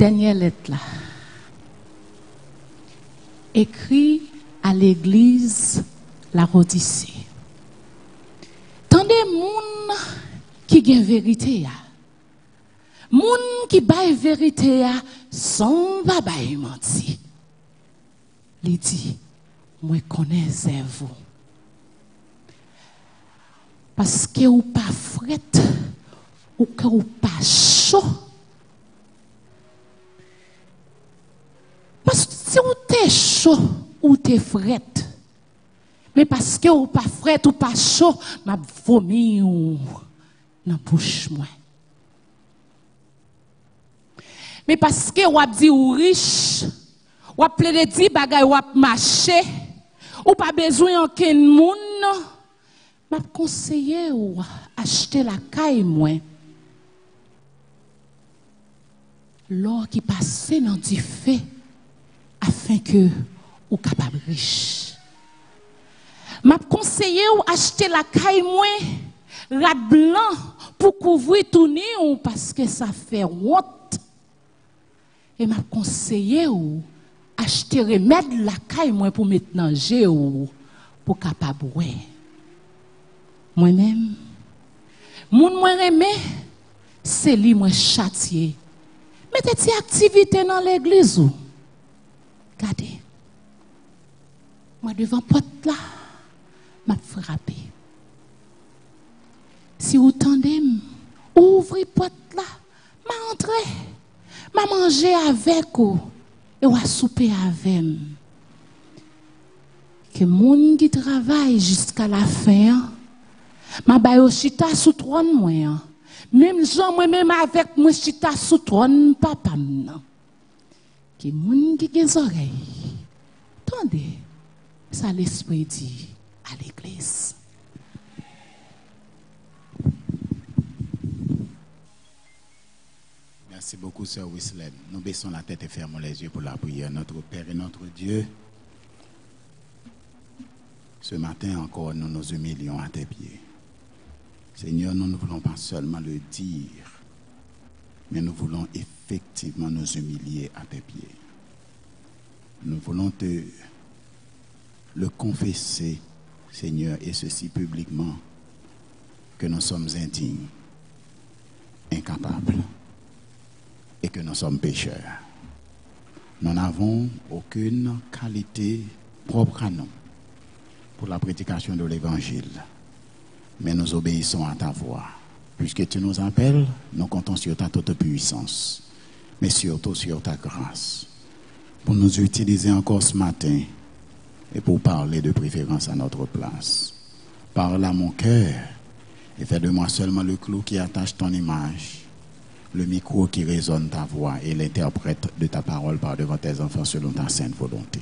Dernière lettre là. Écrit à l'église la Laodicée. Tendez moun qui gen vérité ya. Moun qui baille vérité ya sans pas baille menti. Li dit, moi connais vous. Parce que ou pas fret ou que ou pas chaud. Parce que si ou t'es chaud ou t'es fret, mais parce que ou pas fret ou pas chaud, m'a vomi ou dans bouche moi. Mais parce que ou a dit ou riche, ou a plein de di bagay ou a marché, ou pas besoin aucun moun, m'a conseillé ou acheter la caille moi. L'or qui passe dans du feu afin que ou capable riche. M'a conseillé ou acheter la caille moins rat blanc pour couvrir tout nez parce que ça fait honte. Et m'a conseillé ou acheter remède la caille moins pour mettre dans jeu ou pour capable ouais. Moi-même moun moi remè c'est lui moi châtier. Mettez des activités dans l'église ou regardez. Moi devant porte là m'a frappé. Si vous tendez, ouvrez porte là, m'a entré, m'a mangé avec vous et ou a souper avec. Que moun qui travaille jusqu'à la fin, m'a bayo chita sous trône moi. Même Jean moi même avec moi chita sous trône papa non. Que moun qui gen oreilles. Tendez, ça l'esprit dit à l'église. Merci beaucoup, Sœur Wislem. Nous baissons la tête et fermons les yeux pour la prière. Notre Père et notre Dieu, ce matin encore, nous nous humilions à tes pieds. Seigneur, nous ne voulons pas seulement le dire, mais nous voulons effectivement nous humilier à tes pieds. Nous voulons te le confesser, Seigneur, et ceci publiquement, que nous sommes indignes, incapables, et que nous sommes pécheurs. Nous n'avons aucune qualité propre à nous pour la prédication de l'évangile, mais nous obéissons à ta voix. Puisque tu nous appelles, nous comptons sur ta toute puissance, mais surtout sur ta grâce, pour nous utiliser encore ce matin et pour parler de préférence à notre place. Parle à mon cœur et fais de moi seulement le clou qui attache ton image, le micro qui résonne ta voix et l'interprète de ta parole par devant tes enfants selon ta sainte volonté.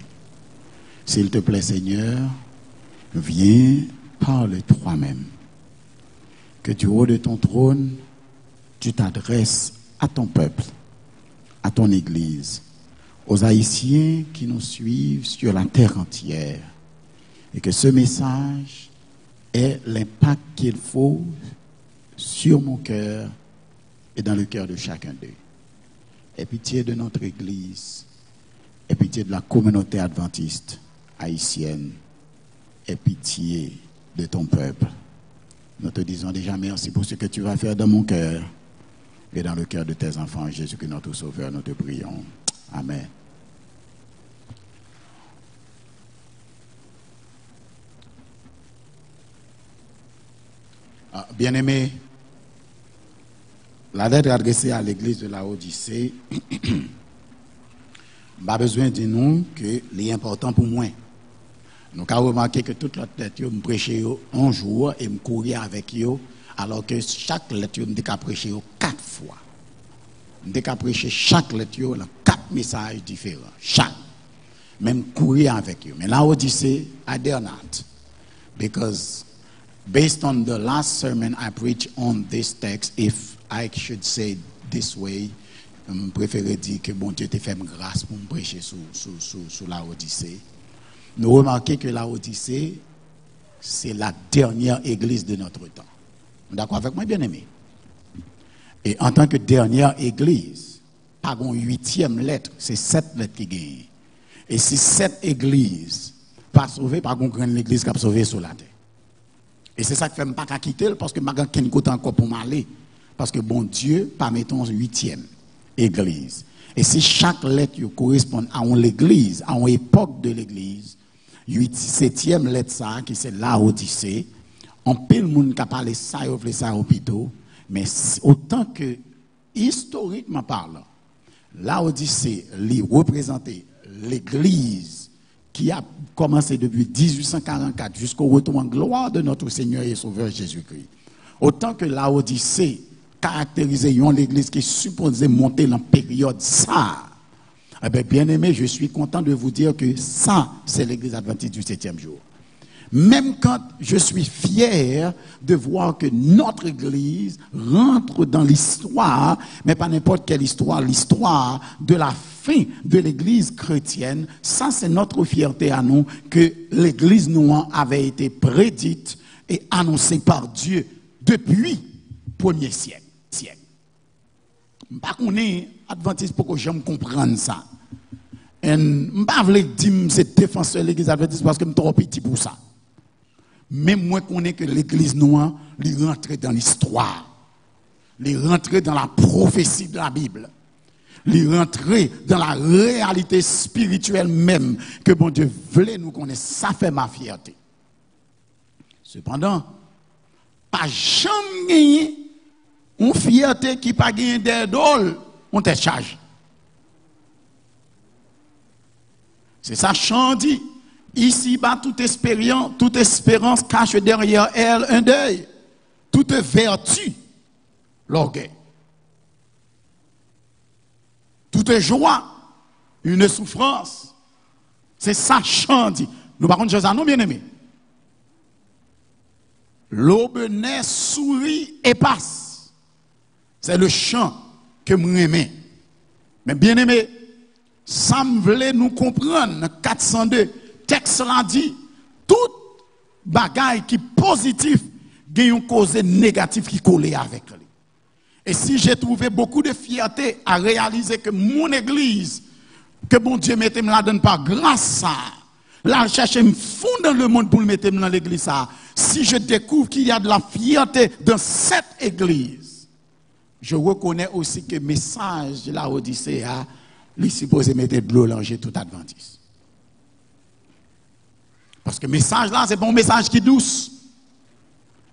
S'il te plaît, Seigneur, viens, parle toi-même. Que du haut de ton trône, tu t'adresses à ton peuple, à ton Église, aux Haïtiens qui nous suivent sur la terre entière, et que ce message ait l'impact qu'il faut sur mon cœur et dans le cœur de chacun d'eux. Aie pitié de notre Église, aie pitié de la communauté adventiste haïtienne, aie pitié de ton peuple. Nous te disons déjà merci pour ce que tu vas faire dans mon cœur et dans le cœur de tes enfants. Jésus-Christ, notre Sauveur, nous te prions. Amen. Bien-aimés, la lettre adressée à l'église de la Laodicée, pas besoin de nous que l'important pour moi. Nous avons remarqué que toute la lettre, je prêchais un jour et je courais avec eux, alors que chaque lettre, je prêchais 4 fois. Je prêchais chaque lettre, 4 messages différents. Chaque. Même courir avec eux. Mais la Odyssée, I dare not. Because based on the last sermon I preached on this text, if I should say this way, je préfère dire que bon Dieu te fait grâce pour me prêcher sur la Odyssée. Nous remarquons que la Odyssée, c'est la dernière église de notre temps. D'accord avec moi, bien-aimé? Et en tant que dernière église, pas une 8e lettre, c'est 7 lettres qui gagnent. Et si 7 églises pas sauvées, pas une grande église qui a sauvé sur la terre. Et c'est ça qui fait que je ne peux pas quitter parce que je n'ai pas côté encore pour m'aller. Parce que bon Dieu, pas mettons 8e église. Et si chaque lettre correspond à une église, à une époque de l'église, 7e lettre ça, qui c'est Laodicée, on peut le monde qui a parlé ça, il fait ça au pito, mais autant que historiquement parlant, Laodicée représentait l'église qui a commencé depuis 1844 jusqu'au retour en gloire de notre Seigneur et Sauveur Jésus-Christ. Autant que Laodicée caractérisait l'église qui est supposée monter dans la période ça. Eh bien aimé, je suis content de vous dire que ça, c'est l'église adventiste du 7e jour. Même quand je suis fier de voir que notre église rentre dans l'histoire, mais pas n'importe quelle histoire, l'histoire de la fin de l'église chrétienne, ça c'est notre fierté à nous, que l'église noire avait été prédite et annoncée par Dieu depuis le 1er siècle. Je ne sais pas qu'on est adventiste pour que j'aime comprendre ça. Et je ne sais pas dire que c'est défenseur de l'église adventiste parce que je suis trop petit pour ça. Même moi, je connais que l'église noire, il rentre dans l'histoire. Il rentre dans la prophétie de la Bible. Il rentre dans la réalité spirituelle même que bon Dieu voulait nous connaître. Ça fait ma fierté. Cependant, pas jamais gagné une fierté qui pas gagné d'idole, on te charge. C'est ça, Chant dit. Ici-bas, toute espérance cache derrière elle un deuil. Toute vertu, l'orgueil. Toute joie, une souffrance. C'est ça, Chant dit. Nous, par contre, Jésus, nous, bien aimés. L'aube naît, sourit et passe. C'est le chant que nous aimons. Mais bien aimé, ça me voulait nous comprendre, 402. Texte l'a dit, toute bagaille qui est positif, il y a une cause négative qui colle avec lui. Et si j'ai trouvé beaucoup de fierté à réaliser que mon église, que bon Dieu mette me la donne par grâce à, là chercher me fond dans le monde pour me mettre dans l'église ça. Si je découvre qu'il y a de la fierté dans cette église, je reconnais aussi que le message de la Odyssée a, il est supposé mettre de l'eau langer tout adventiste. Parce que le message là, c'est pas un message qui est douce.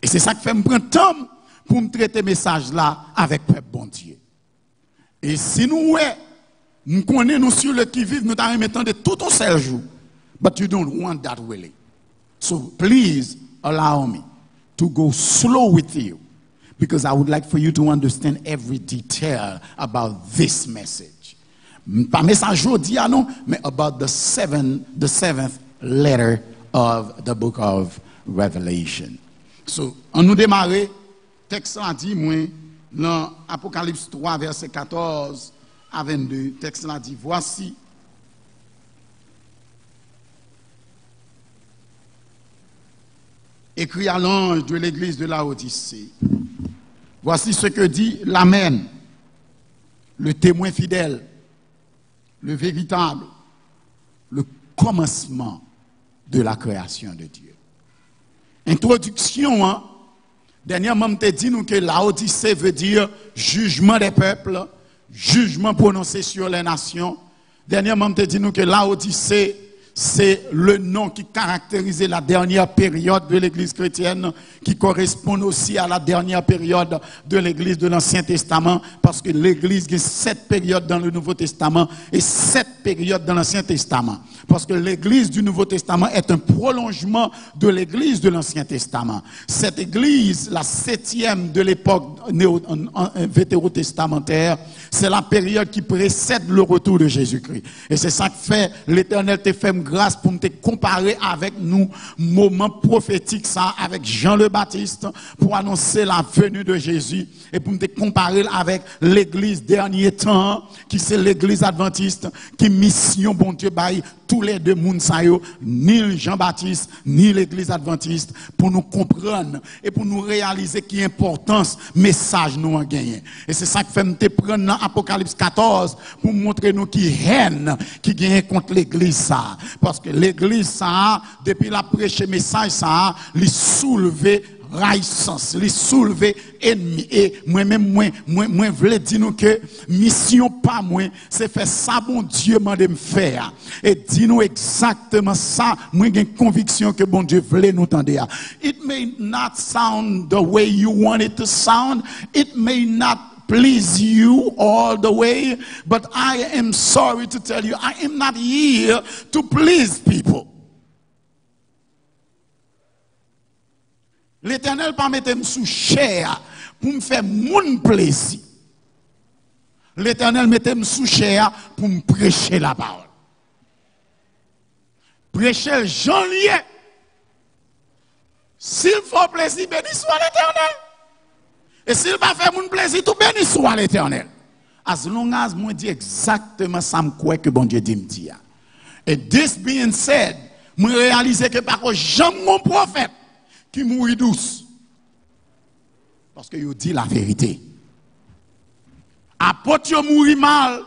Et c'est ça qui fait me prendre temps pour me traiter le message là avec peuple bon Dieu. Et si nous connaissons nous sur le qui-vive, nous t'en remettons de tout au seul jour. But you don't want that really. So please allow me to go slow with you. Because I would like for you to understand every detail about this message. Pas message aujourd'hui, non, mais about the seventh letter of the book of Revelation. So, on nous démarre, texte a dit, moi, dans Apocalypse 3, verset 14 à 22, texte a dit, voici, écrit à l'ange de l'église de Laodicée, voici ce que dit l'Amen, le témoin fidèle, le véritable, le commencement de la création de Dieu. Introduction, hein? Dernièrement, je dit nous que Laodicée veut dire jugement des peuples, jugement prononcé sur les nations. Dernièrement, je dit nous que Laodicée, c'est le nom qui caractérisait la dernière période de l'église chrétienne, qui correspond aussi à la dernière période de l'église de l'Ancien Testament, parce que l'église a 7 périodes dans le Nouveau Testament et 7 périodes dans l'Ancien Testament. Parce que l'église du Nouveau Testament est un prolongement de l'église de l'Ancien Testament. Cette église, la 7e de l'époque vétérotestamentaire, c'est la période qui précède le retour de Jésus-Christ. Et c'est ça que fait l'Éternel te fait grâce pour me comparer avec nous, moment prophétique ça, avec Jean le Baptiste, pour annoncer la venue de Jésus, et pour me comparer avec l'église dernier temps, qui c'est l'église adventiste, qui mission, bon Dieu, baille tous les deux moun sa yo, ni Jean-Baptiste, ni l'église adventiste, pour nous comprendre et pour nous réaliser qui importance message nous en gagné. Et c'est ça que fait nous te prendre dans Apocalypse 14 pour montrer nous qui haine qui gagne contre l'église ça. Parce que l'église ça, depuis la prêche message ça, lui soulever raïsance, les soulever ennemi. Et moi-même, moi, voulais dire nous que mission pas moi, c'est faire ça, bon Dieu m'a de me faire. Et dis-nous exactement ça, moi, j'ai une conviction que bon Dieu voulait nous tendre. It may not sound the way you want it to sound. It may not please you all the way, but I am sorry to tell you, I am not here to please people. L'Éternel pas mettre sous chair pour me faire mon plaisir. L'Éternel mettait sous chair pour me prêcher la parole. Prêcher Jean lié. S'il faut plaisir, béni soit l'Éternel. Et s'il va faire mon plaisir, tout béni soit l'Éternel. As long as moi dis exactement ça me croit que bon Dieu dit me dit. Et this being said, moi réaliser que par contre j'aime mon prophète qui mourit douce. Parce que il dit la vérité. Apôtre yo mourit mal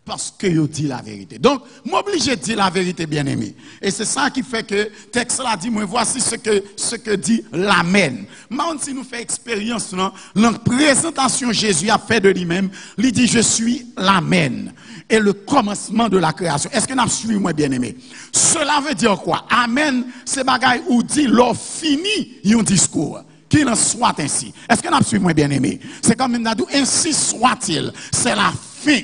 parce que il dit la vérité. Donc, m'oblige de dire la vérité, bien aimé. Et c'est ça qui fait que texte là dit, moi voici ce que dit l'Amen. Même si nous fait expérience, la présentation Jésus a fait de lui-même, il dit je suis l'Amen. Et le commencement de la création. Est-ce que nous suivons, moi, bien aimé? Cela veut dire quoi? Amen, c'est bagaille où dit l'on fini un discours. Qu'il en soit ainsi. Est-ce que nous suivons, moi, bien aimé? C'est comme nous dit, ainsi soit-il. C'est la fin.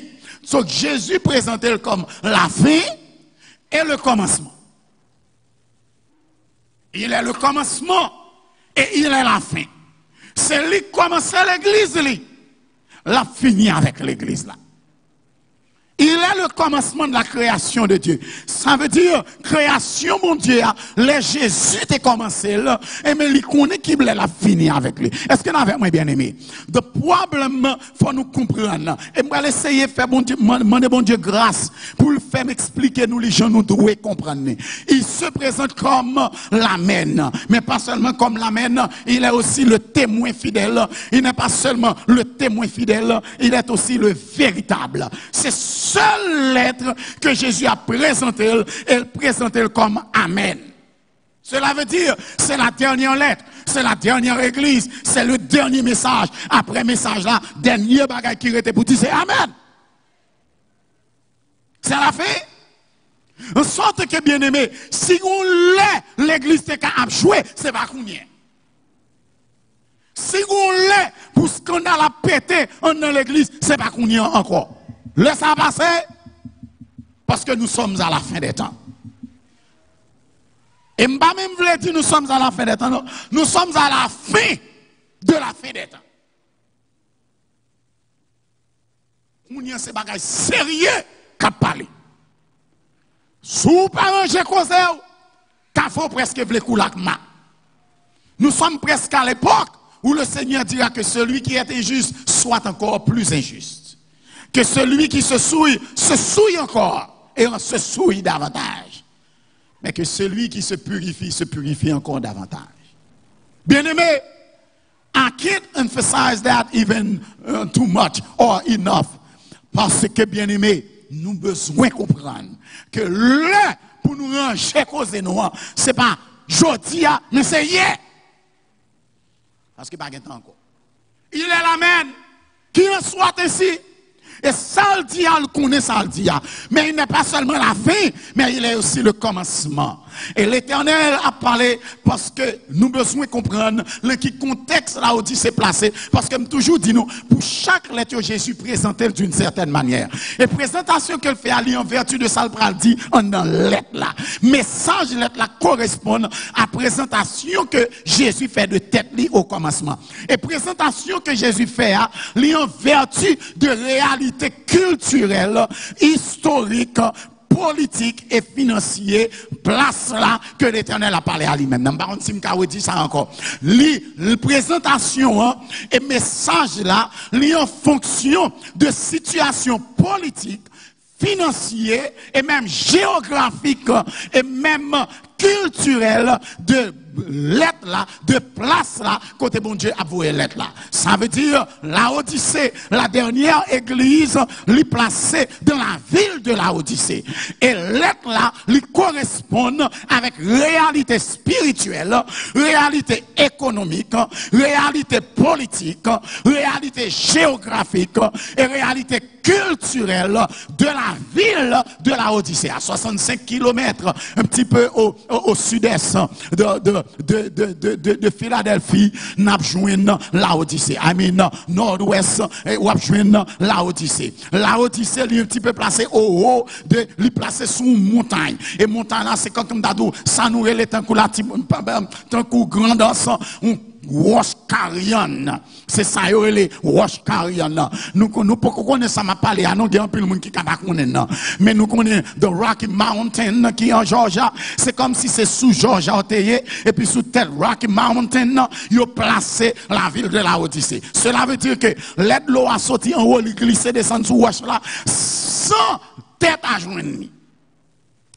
Donc Jésus présentait comme la fin et le commencement. Il est le commencement et il est la fin. C'est lui qui commençait l'église, lui. L'a fini avec l'église là. Il est le commencement de la création de Dieu. Ça veut dire, création, mon Dieu, les Jésus a commencé là, et mais il connaît qui l'a fini avec lui. Est-ce que nous avons bien aimé? Le problème, faut nous comprendre. Et moi, essayer de faire bon Dieu, demander bon Dieu grâce pour le faire m'expliquer nous les gens nous devons comprendre. Il se présente comme l'Amen. Mais pas seulement comme l'Amen, il est aussi le témoin fidèle. Il n'est pas seulement le témoin fidèle, il est aussi le véritable. C'est seule lettre que Jésus a présentée, elle présente comme Amen. Cela veut dire, c'est la dernière lettre, c'est la dernière église, c'est le dernier message. Après message là, dernier bagage qui était pour dire, c'est Amen. C'est la fin. En sorte que, bien aimé, si on l'est, l'église est capable de jouer, c'est pas qu'on y est. Si on l'est, pour scandale à péter dans l'église, c'est pas qu'on y est encore. Laissez passer, parce que nous sommes à la fin des temps. Et je ne vais même pas dire nous sommes à la fin des temps, non. Nous sommes à la fin de la fin des temps. On y a ces bagages sérieux qu'à parler. Si vous ne parlez pas, il faut presque vle koulakma. Nous sommes presque à l'époque où le Seigneur dira que celui qui est injuste soit encore plus injuste. Que celui qui se souille encore et on se souille davantage. Mais que celui qui se purifie encore davantage. Bien aimé, I can't emphasize that even too much or enough. Parce que bien aimé, nous besoin comprendre que là, pour nous ranger cause nous, c'est pas jodi, mais c'est hier. Parce que pas de temps encore. Il est l'Amen. Qui en soit ainsi. Et ça le dit, on connaît ça le dit. Mais il n'est pas seulement la fin, mais il est aussi le commencement. Et l'Éternel a parlé parce que nous besoin comprendre le qui contexte là où dit c'est placé. Parce que toujours dit nous, pour chaque lettre Jésus présentait d'une certaine manière. Et présentation qu'elle fait aller en vertu de ça, le dit en dans lettre là. Message lettre là correspond à présentation que Jésus fait de tête li au commencement. Et présentation que Jésus fait li en vertu de réalité culturelle, historique, politique et financier, place là que l'Éternel a parlé à lui-même. Je ne sais pas si je dis ça encore. La présentation et message là, en fonction de situation politique, financier et même géographique et même culturel de l'être là, de place là, côté bon Dieu a voué l'être là. Ça veut dire la Odyssée, la dernière église, l'y placée dans la ville de la Odyssée. Et l'être là, lui correspond avec réalité spirituelle, réalité économique, réalité politique, réalité géographique et réalité culturelle de la ville de la Odyssée, à 65 km, un petit peu au sud-est de Philadelphie, n'a joint la Odyssée. I mean, nord-ouest, ou joint la Odyssée. La Odyssée, est un petit peu placé au haut, lui placé sous une montagne. Et montagne là, c'est comme d'adou, ça nous relève tant que grandance, Roche Carrion, c'est ça, les Roche Carrion. Nous connaissons ça, m'a parlé, nous avons un peu de monde qui connaît, mais nous connaissons the Rocky Mountain qui est en Georgia. C'est comme si c'est sous Georgia, et puis sous telle Rocky Mountain, ils ont placé la ville de la Odyssée. Cela veut dire que l'aide l'eau a sorti en haut, il glissé, descend sous Roche là, sans tête à joindre.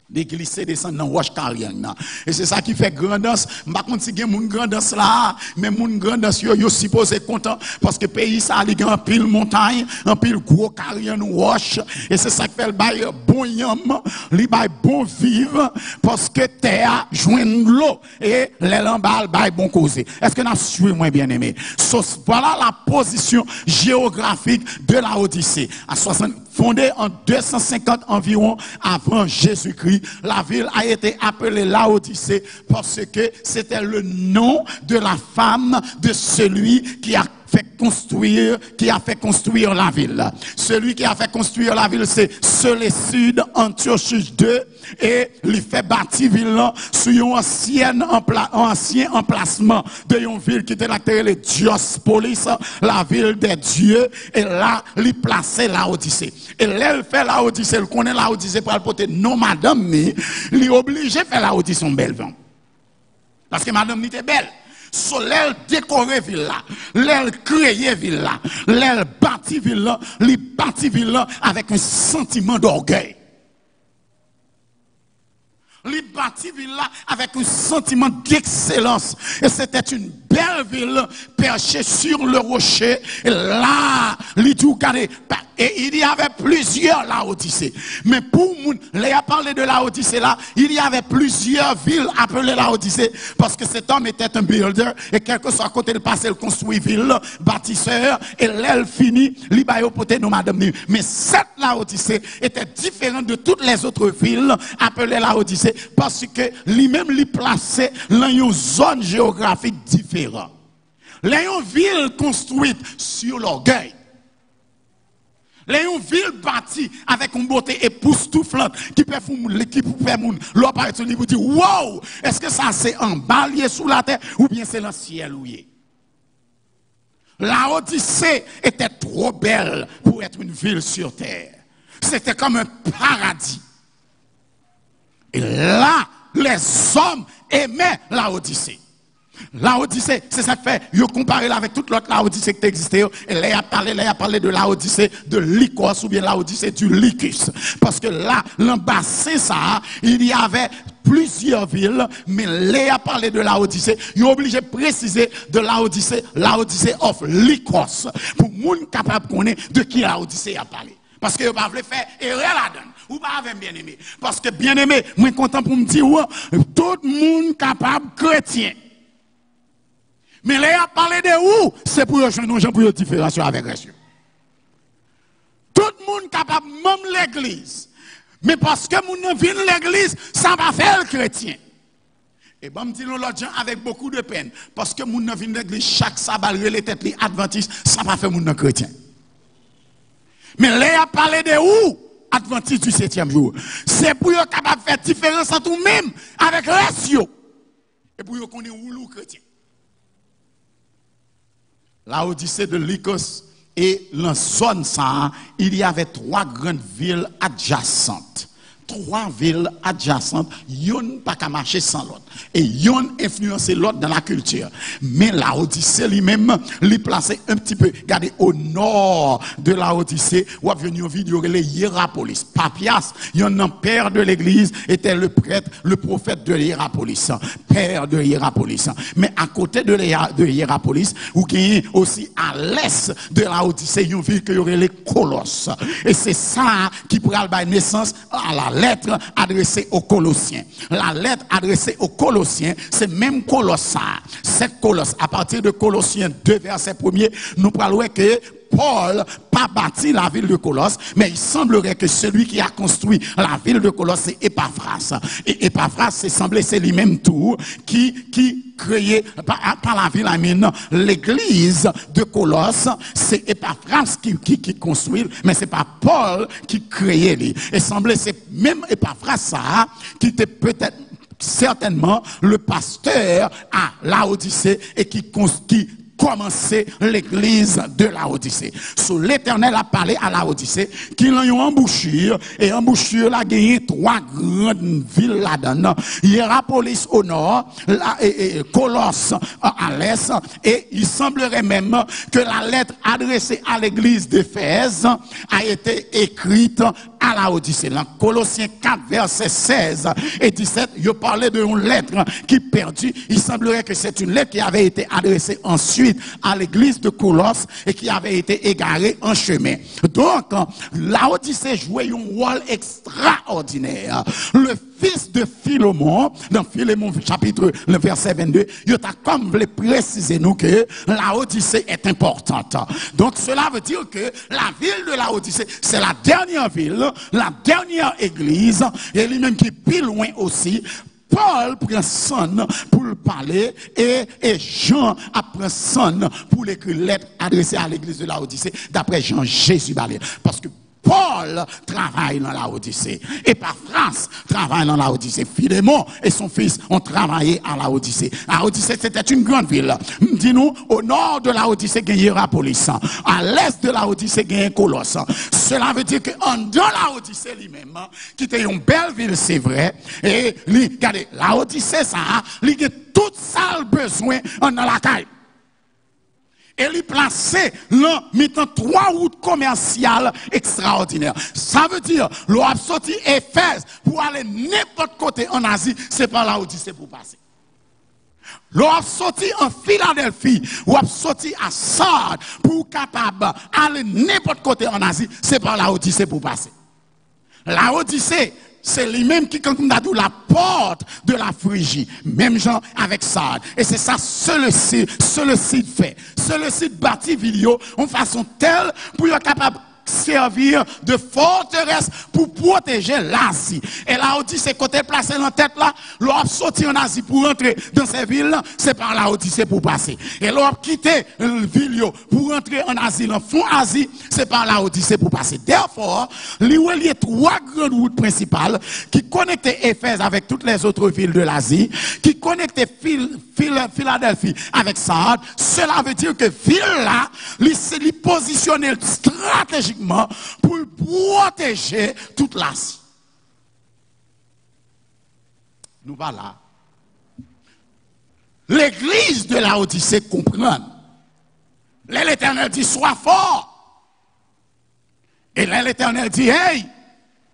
De glisser, descendre dans Roche Carrion. Et c'est ça qui fait grandance. Par contre, si il y a une grandance là, mais une grandance, yo supposé content, parce que le pays, ça, il y a un pile montagne, un pile gros carrion roche, et c'est ça qui fait le bail bon yam, le bail bon vivre, parce que terre joint l'eau, et les lambales bail bon causé. Est-ce que nous suivons, moi, bien aimé? Voilà la position géographique de la Odyssée. À 60, fondée en 250 environ avant Jésus-Christ, la ville a été appelée Laodicée parce que c'était le nom de la femme de celui qui a fait construire la ville. Celui qui a fait construire la ville, c'est Séleucide Antiochus II, et il fait bâtir ville sur un ancien emplacement de une ville qui était là, le Diospolis, la ville des dieux, et là, il plaçait la Odyssée. Et là, il fait la Odyssée, il connaît la Odyssée pour le porter, non madame, mais il est obligé de faire la Odyssée en belle vent. Parce que madame était belle. So, l'aile décoré ville là, l'aile créé ville là, l'aile bâti ville là, li bâti ville là avec un sentiment d'orgueil. Li bâti ville là avec un sentiment d'excellence. Et c'était une belle ville perchée sur le rocher. Et là, li tout regardez. Et il y avait plusieurs Laodicées. Mais pour moun, les a parlé de Laodicée là, il y avait plusieurs villes appelées Laodicée parce que cet homme était un builder et quelque soit à côté de passer, il construit ville, bâtisseur, et l'aile fini, il va poter nos madame. Mais cette Laodicée était différente de toutes les autres villes appelées Laodicée parce que lui-même lui plaçait dans une zone géographique différente. Les ville construite sur l'orgueil. Les villes bâties avec une beauté époustouflante qui peut faire moun l'eau par exemple vous dire wow, est-ce que ça c'est en bas lié sous la terre ou bien c'est dans le ciel lié? La Odyssée était trop belle pour être une ville sur terre. C'était comme un paradis. Et là, les hommes aimaient la Odyssée. La Odyssée, c'est ça que fait, yo comparé avec toute l'autre la Odyssée qui existait, et là, il a parlé de la Odyssée de Lycos ou bien la Odyssée du Lycus. Parce que là, dans le bassin, ça, il y avait plusieurs villes, mais là, a parlé de la Odyssée, il est obligé de préciser de la Odyssée of Lycos, pour moun capable de connaître de qui la Odyssée a parlé. Parce que vous ne pouvez pas faire erreur là-dedans. Ou pas avec bien-aimé. Parce que bien-aimé, moi, content pour me dire, tout le monde capable chrétien. Mais là, a parlé de où? C'est pour rejoindre nos gens pour une différenciation avec les yeux. Tout le monde capable, même l'église. Mais parce que moun vient l'église, ça va faire le chrétien. Et bon, me dit l'autre gens avec beaucoup de peine. Parce que moun vient l'église, chaque sabbat, les têtes les adventistes, ça va faire moun chrétien. Mais là, a parlé de où? Adventiste du 7e jour. C'est pour être capable de faire différence entre nous-mêmes avec les yeux. Et pour qu'on est où chrétien. La Odyssée de Lycos et la zone ça, il y avait 3 grandes villes adjacentes. trois villes adjacentes, yon pas qu'à marcher sans l'autre. Et yon influencer l'autre dans la culture. Mais la Odyssée lui-même, lui placé un petit peu, regardez, au nord de la Odyssée, où a venu une vidéo, les Hierapolis. Papias, yon un père de l'église, était le prêtre, le prophète de Hierapolis. Père de Hierapolis. Mais à côté de Hierapolis, ou qui est aussi à l'est de la Odyssée, une ville que y aurait les Colosses. Et c'est ça qui pourra donner naissance à la lettre adressée aux Colossiens. La lettre adressée aux Colossiens, c'est même Colosse. Cette Colosse, à partir de Colossiens 2, verset 1er, nous parlons que Paul pas bâti la ville de Colosse, mais il semblerait que celui qui a construit la ville de Colosse, c'est Epaphras. Et Epaphras, c'est lui-même tout, qui créé par la ville amine l'église de Colosse. C'est Epaphras qui construit, mais c'est pas Paul qui créé lui. Et semblait c'est même Epaphras ça, qui était peut-être certainement le pasteur à la Odyssée et qui commencer l'église de la Odyssée. So, l'Éternel a parlé à la Odyssée qu'il a eu une embouchure et embouchure a gagné trois grandes villes là-dedans. Hierapolis au nord, et Colosse à l'est, et il semblerait même que la lettre adressée à l'église d'Éphèse a été écrite à la Odyssée. Dans Colossiens 4, versets 16 et 17, il parlait d'une lettre qui perdue. Il semblerait que c'est une lettre qui avait été adressée ensuite à l'église de Colosse et qui avait été égarée en chemin. Donc, la Odyssée jouait un rôle extraordinaire. Le fils de Philémon, dans Philémon chapitre le verset 22, il a comme voulu préciser nous que la Odyssée est importante. Donc cela veut dire que la ville de la Odyssée, c'est la dernière ville, la dernière église, et lui-même qui est plus loin aussi. Paul prend son pour le parler et Jean prend son pour l'écrire lettre adressée à l'église de la Odyssée d'après Jean Jésus Balé. Parce que Paul travaille dans la Odyssée. Et Epaphras travaille dans la Odyssée. Philémon et son fils ont travaillé à la Odyssée. La Odyssée, c'était une grande ville. Dis-nous, au nord de la Odyssée, il y a Hierapolis. À l'est de la Odyssée, il y a Colosse. Cela veut dire qu'en dans la Odyssée lui-même, qui était une belle ville, c'est vrai. Et regardez, la Odyssée, ça, il y a tout ça le besoin dans la caille. Et lui placer là, mettant trois routes commerciales extraordinaires. Ça veut dire, l'on a sorti Éphèse pour aller n'importe côté en Asie, c'est par la Odyssée pour passer. L'on a sorti en Philadelphie, ou a sorti à Sardes pour capable aller n'importe côté en Asie, c'est par la Odyssée pour passer. La Odyssée, c'est lui-même qui comme la porte de la Phrygie. Même gens avec Sardes. Et c'est ça, le site fait. Le site bâti vidéo en façon telle pour être capable servir de forteresse pour protéger l'Asie. Et la Odyssée, côté placé dans la tête là, l'on sorti en Asie pour entrer dans ces villes, c'est par la Odyssée pour passer. Et l'on quitté le ville pour entrer en Asie, dans fond Asie, c'est par la Odyssée pour passer. Therefore, il y a trois grandes routes principales qui connectaient Éphèse avec toutes les autres villes de l'Asie, qui connectaient Philadelphie avec Sardes. Cela veut dire que ville là, il positionné stratégiquement pour protéger toute l'Asie. Nous voilà. L'église de la Odyssée comprend. L'Éternel dit, sois fort. Et l'Éternel dit, hey,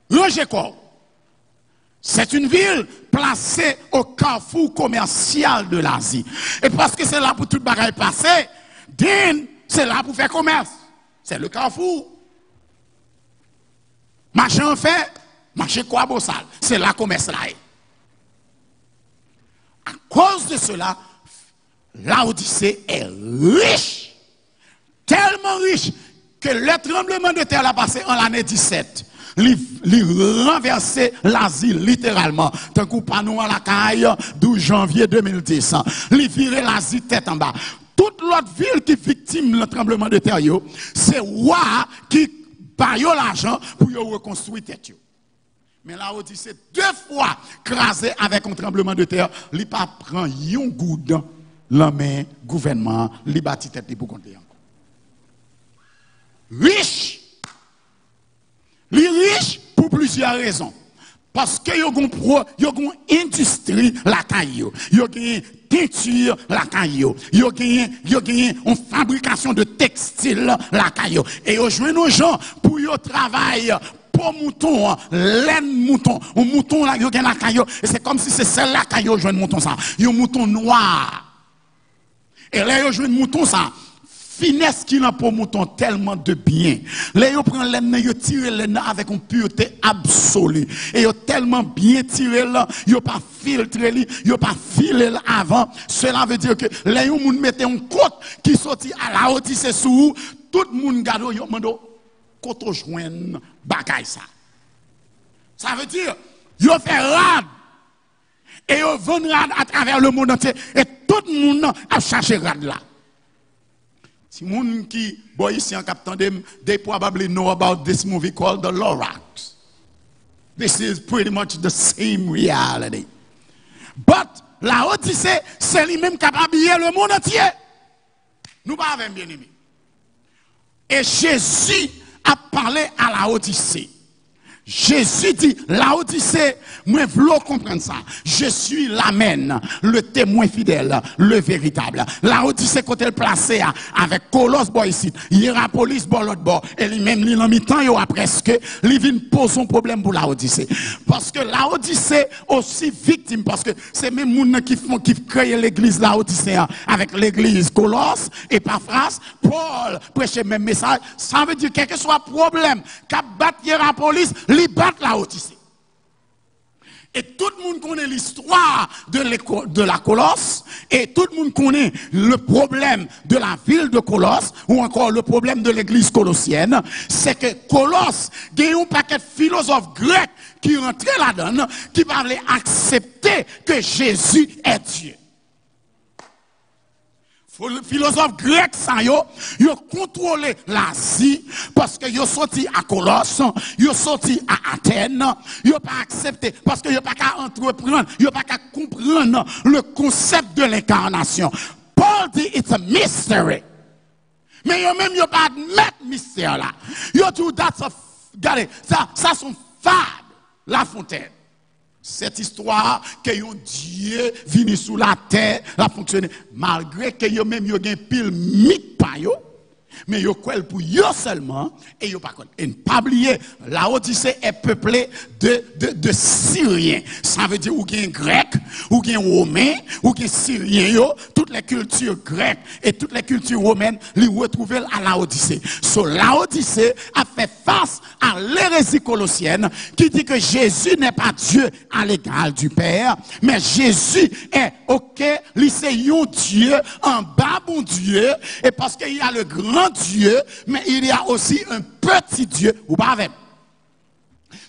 rangez quoi? C'est une ville placée au carrefour commercial de l'Asie. Et parce que c'est là pour tout bagaille passer, c'est là pour faire commerce. C'est le carrefour. Marché en fait, marché quoi bossal. C'est là commerce là. À cause de cela, la Odyssée est riche. Tellement riche que le tremblement de terre a passé en l'année 17. Il renversé l'Asie littéralement. Tant qu'on pas nous à la caille 12 janvier 2010. Il viré l'Asie tête en bas. Toute l'autre ville qui est victime de tremblement de terre, c'est roi qui paye l'argent pour reconstruire tête. Mais la Odyssée, deux fois crasé avec un tremblement de terre, il ne prend pas un goud la main gouvernement, il bâtit tête pour compter encore. Riche. Il est riche pour plusieurs raisons. Parce que yo gon industrie la caillou. Yo gen peinture la caillou. Yo gen une fabrication de textile la caillou. Et yo joindre nos gens pour yo travail pour mouton, laine mouton, un mouton là yo gen la caillou et c'est comme si c'est celle là caillou joindre mouton ça. Yo mouton noir. Et là yo joindre mouton ça. Finesse qu'il a pour mouton tellement de bien. Là, yo prend laine, yo tire laine avec une pureté absolue. Et yo tellement bien tiré là, yo pas filtré li, yo pas filé avant. Cela veut dire que là, yo moun mette un côte qui sorti à la haute, c'est sous, tout le monde garde yo mando koto joine bagay ça. Ça veut dire, yo fait rad. Et yo vend rad à travers le monde entier. Et tout le monde a cherché rad là. Si moun qui boy ici en captant them, they probably know about this movie called The Lorax. This is pretty much the same reality. But la Odyssée, c'est lui-même qui a habillé le monde entier. Nous pas avec bien aimé. Et Jésus a parlé à la Odyssée. Jésus dit, la Odyssée, moi, vous comprendre ça. Je suis l'amen, le témoin fidèle, le véritable. La Odyssée, quand elle placée avec Colosse, boy ici, Hierapolis, bon l'autre bord, et lui-même, il en mi-temps, il a presque, il vient poser un problème pour la Odyssée. Parce que la Odyssée, aussi victime, parce que c'est même gens qui créent l'église la Odyssée, avec l'église Colosse, et Paphras, Paul, prêcher le même message. Ça veut dire, quel que soit problème, qu'a battre Hierapolis, li battre la Odyssée. Et tout le monde connaît l'histoire de la Colosse, et tout le monde connaît le problème de la ville de Colosse, ou encore le problème de l'église colossienne, c'est que Colosse, il y a un paquet de philosophes grecs qui rentraient là-dedans, qui parlaient accepter que Jésus est Dieu. Le philosophe grec, ça yo contrôlé l'Asie parce que yo sorti à Colosse, yo sorti à Athènes, yo pas accepté parce que yo pas qu'à entreprendre, yo pas qu'à comprendre le concept de l'incarnation. Paul dit it's a mystery. Mais yo même yo pas admettre mystère là. Yo dit that's a regardez, ça son fable, La Fontaine. Cette histoire que un Dieu venu sous la terre a fonctionné malgré que yo même yo gen pile mythe pa yo mais yo kwel pour yo seulement et yo pas et pas oublier la Odyssée est peuplée de Syriens. Ça veut dire ou gen grec, ou gen romain, ou gen syrien yo, toutes les cultures grecques et toutes les cultures romaines les retrouver à la Odyssée. So la Odyssée a fait face à l'hérésie colossienne qui dit que Jésus n'est pas Dieu à l'égal du Père, mais Jésus est c'est un Dieu en bas bon Dieu, et parce qu'il y a le grand Dieu, mais il y a aussi un petit Dieu, ou pas avec.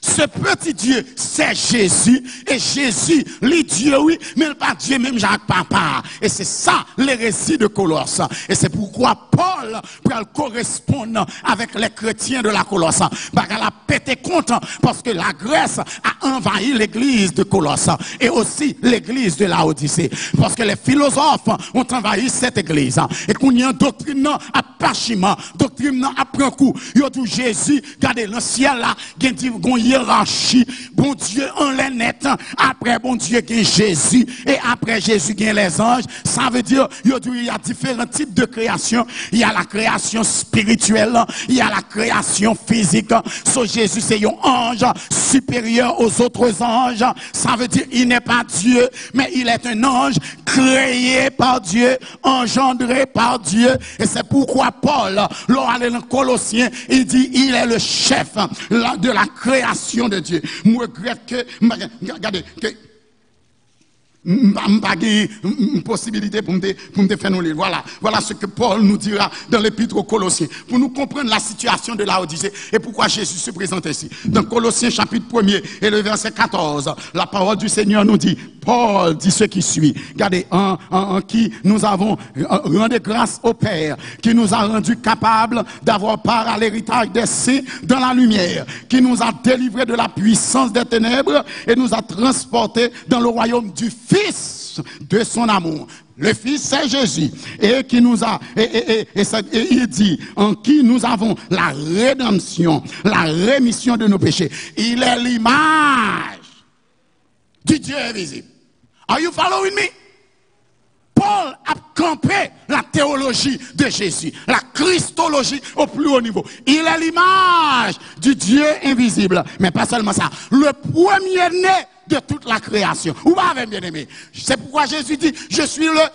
Ce petit Dieu, c'est Jésus. Et Jésus, lui Dieu, oui, mais pas Dieu, même Jacques Papa. Et c'est ça, l'hérésie de Colosse. Et c'est pourquoi Paul peut correspondre avec les chrétiens de la Colosse. Parce qu'elle a pété compte, parce que la Grèce a envahi l'église de Colosse. Et aussi l'église de la Odyssée. Parce que les philosophes ont envahi cette église. Et qu'on y a une doctrine à pachiment, doctrine à prend coup. Il y a tout Jésus, regardez, le ciel là, il y a une hiérarchie, bon Dieu en les net, après bon Dieu qui est Jésus, et après Jésus qui est les anges. Ça veut dire, il y a différents types de création. Il y a la création spirituelle, il y a la création physique. So Jésus c'est un ange supérieur aux autres anges. Ça veut dire, il n'est pas Dieu, mais il est un ange créé par Dieu, engendré par Dieu. Et c'est pourquoi Paul, lors dans Colossiens, il dit, il est le chef de la création de Dieu. Moi, regrette que, regardez, que, pas une possibilité pour me faire nous lire. Voilà ce que Paul nous dira dans l'épître aux Colossiens. Pour nous comprendre la situation de la Odyssée et pourquoi Jésus se présente ici. Dans Colossiens chapitre 1er et le verset 14, la parole du Seigneur nous dit, Paul dit ce qui suit. Regardez, en qui nous avons rendu grâce au Père, qui nous a rendus capables d'avoir part à l'héritage des saints dans la lumière, qui nous a délivrés de la puissance des ténèbres et nous a transportés dans le royaume du Fils de son amour. Le Fils, c'est Jésus. Et qui nous a, et il dit, en qui nous avons la rédemption, la rémission de nos péchés. Il est l'image du Dieu invisible. Are you following me? Paul a campé la théologie de Jésus, la christologie au plus haut niveau. Il est l'image du Dieu invisible. Mais pas seulement ça, le premier-né de toute la création. Vous m'avez bien aimé. C'est pourquoi Jésus dit, je suis le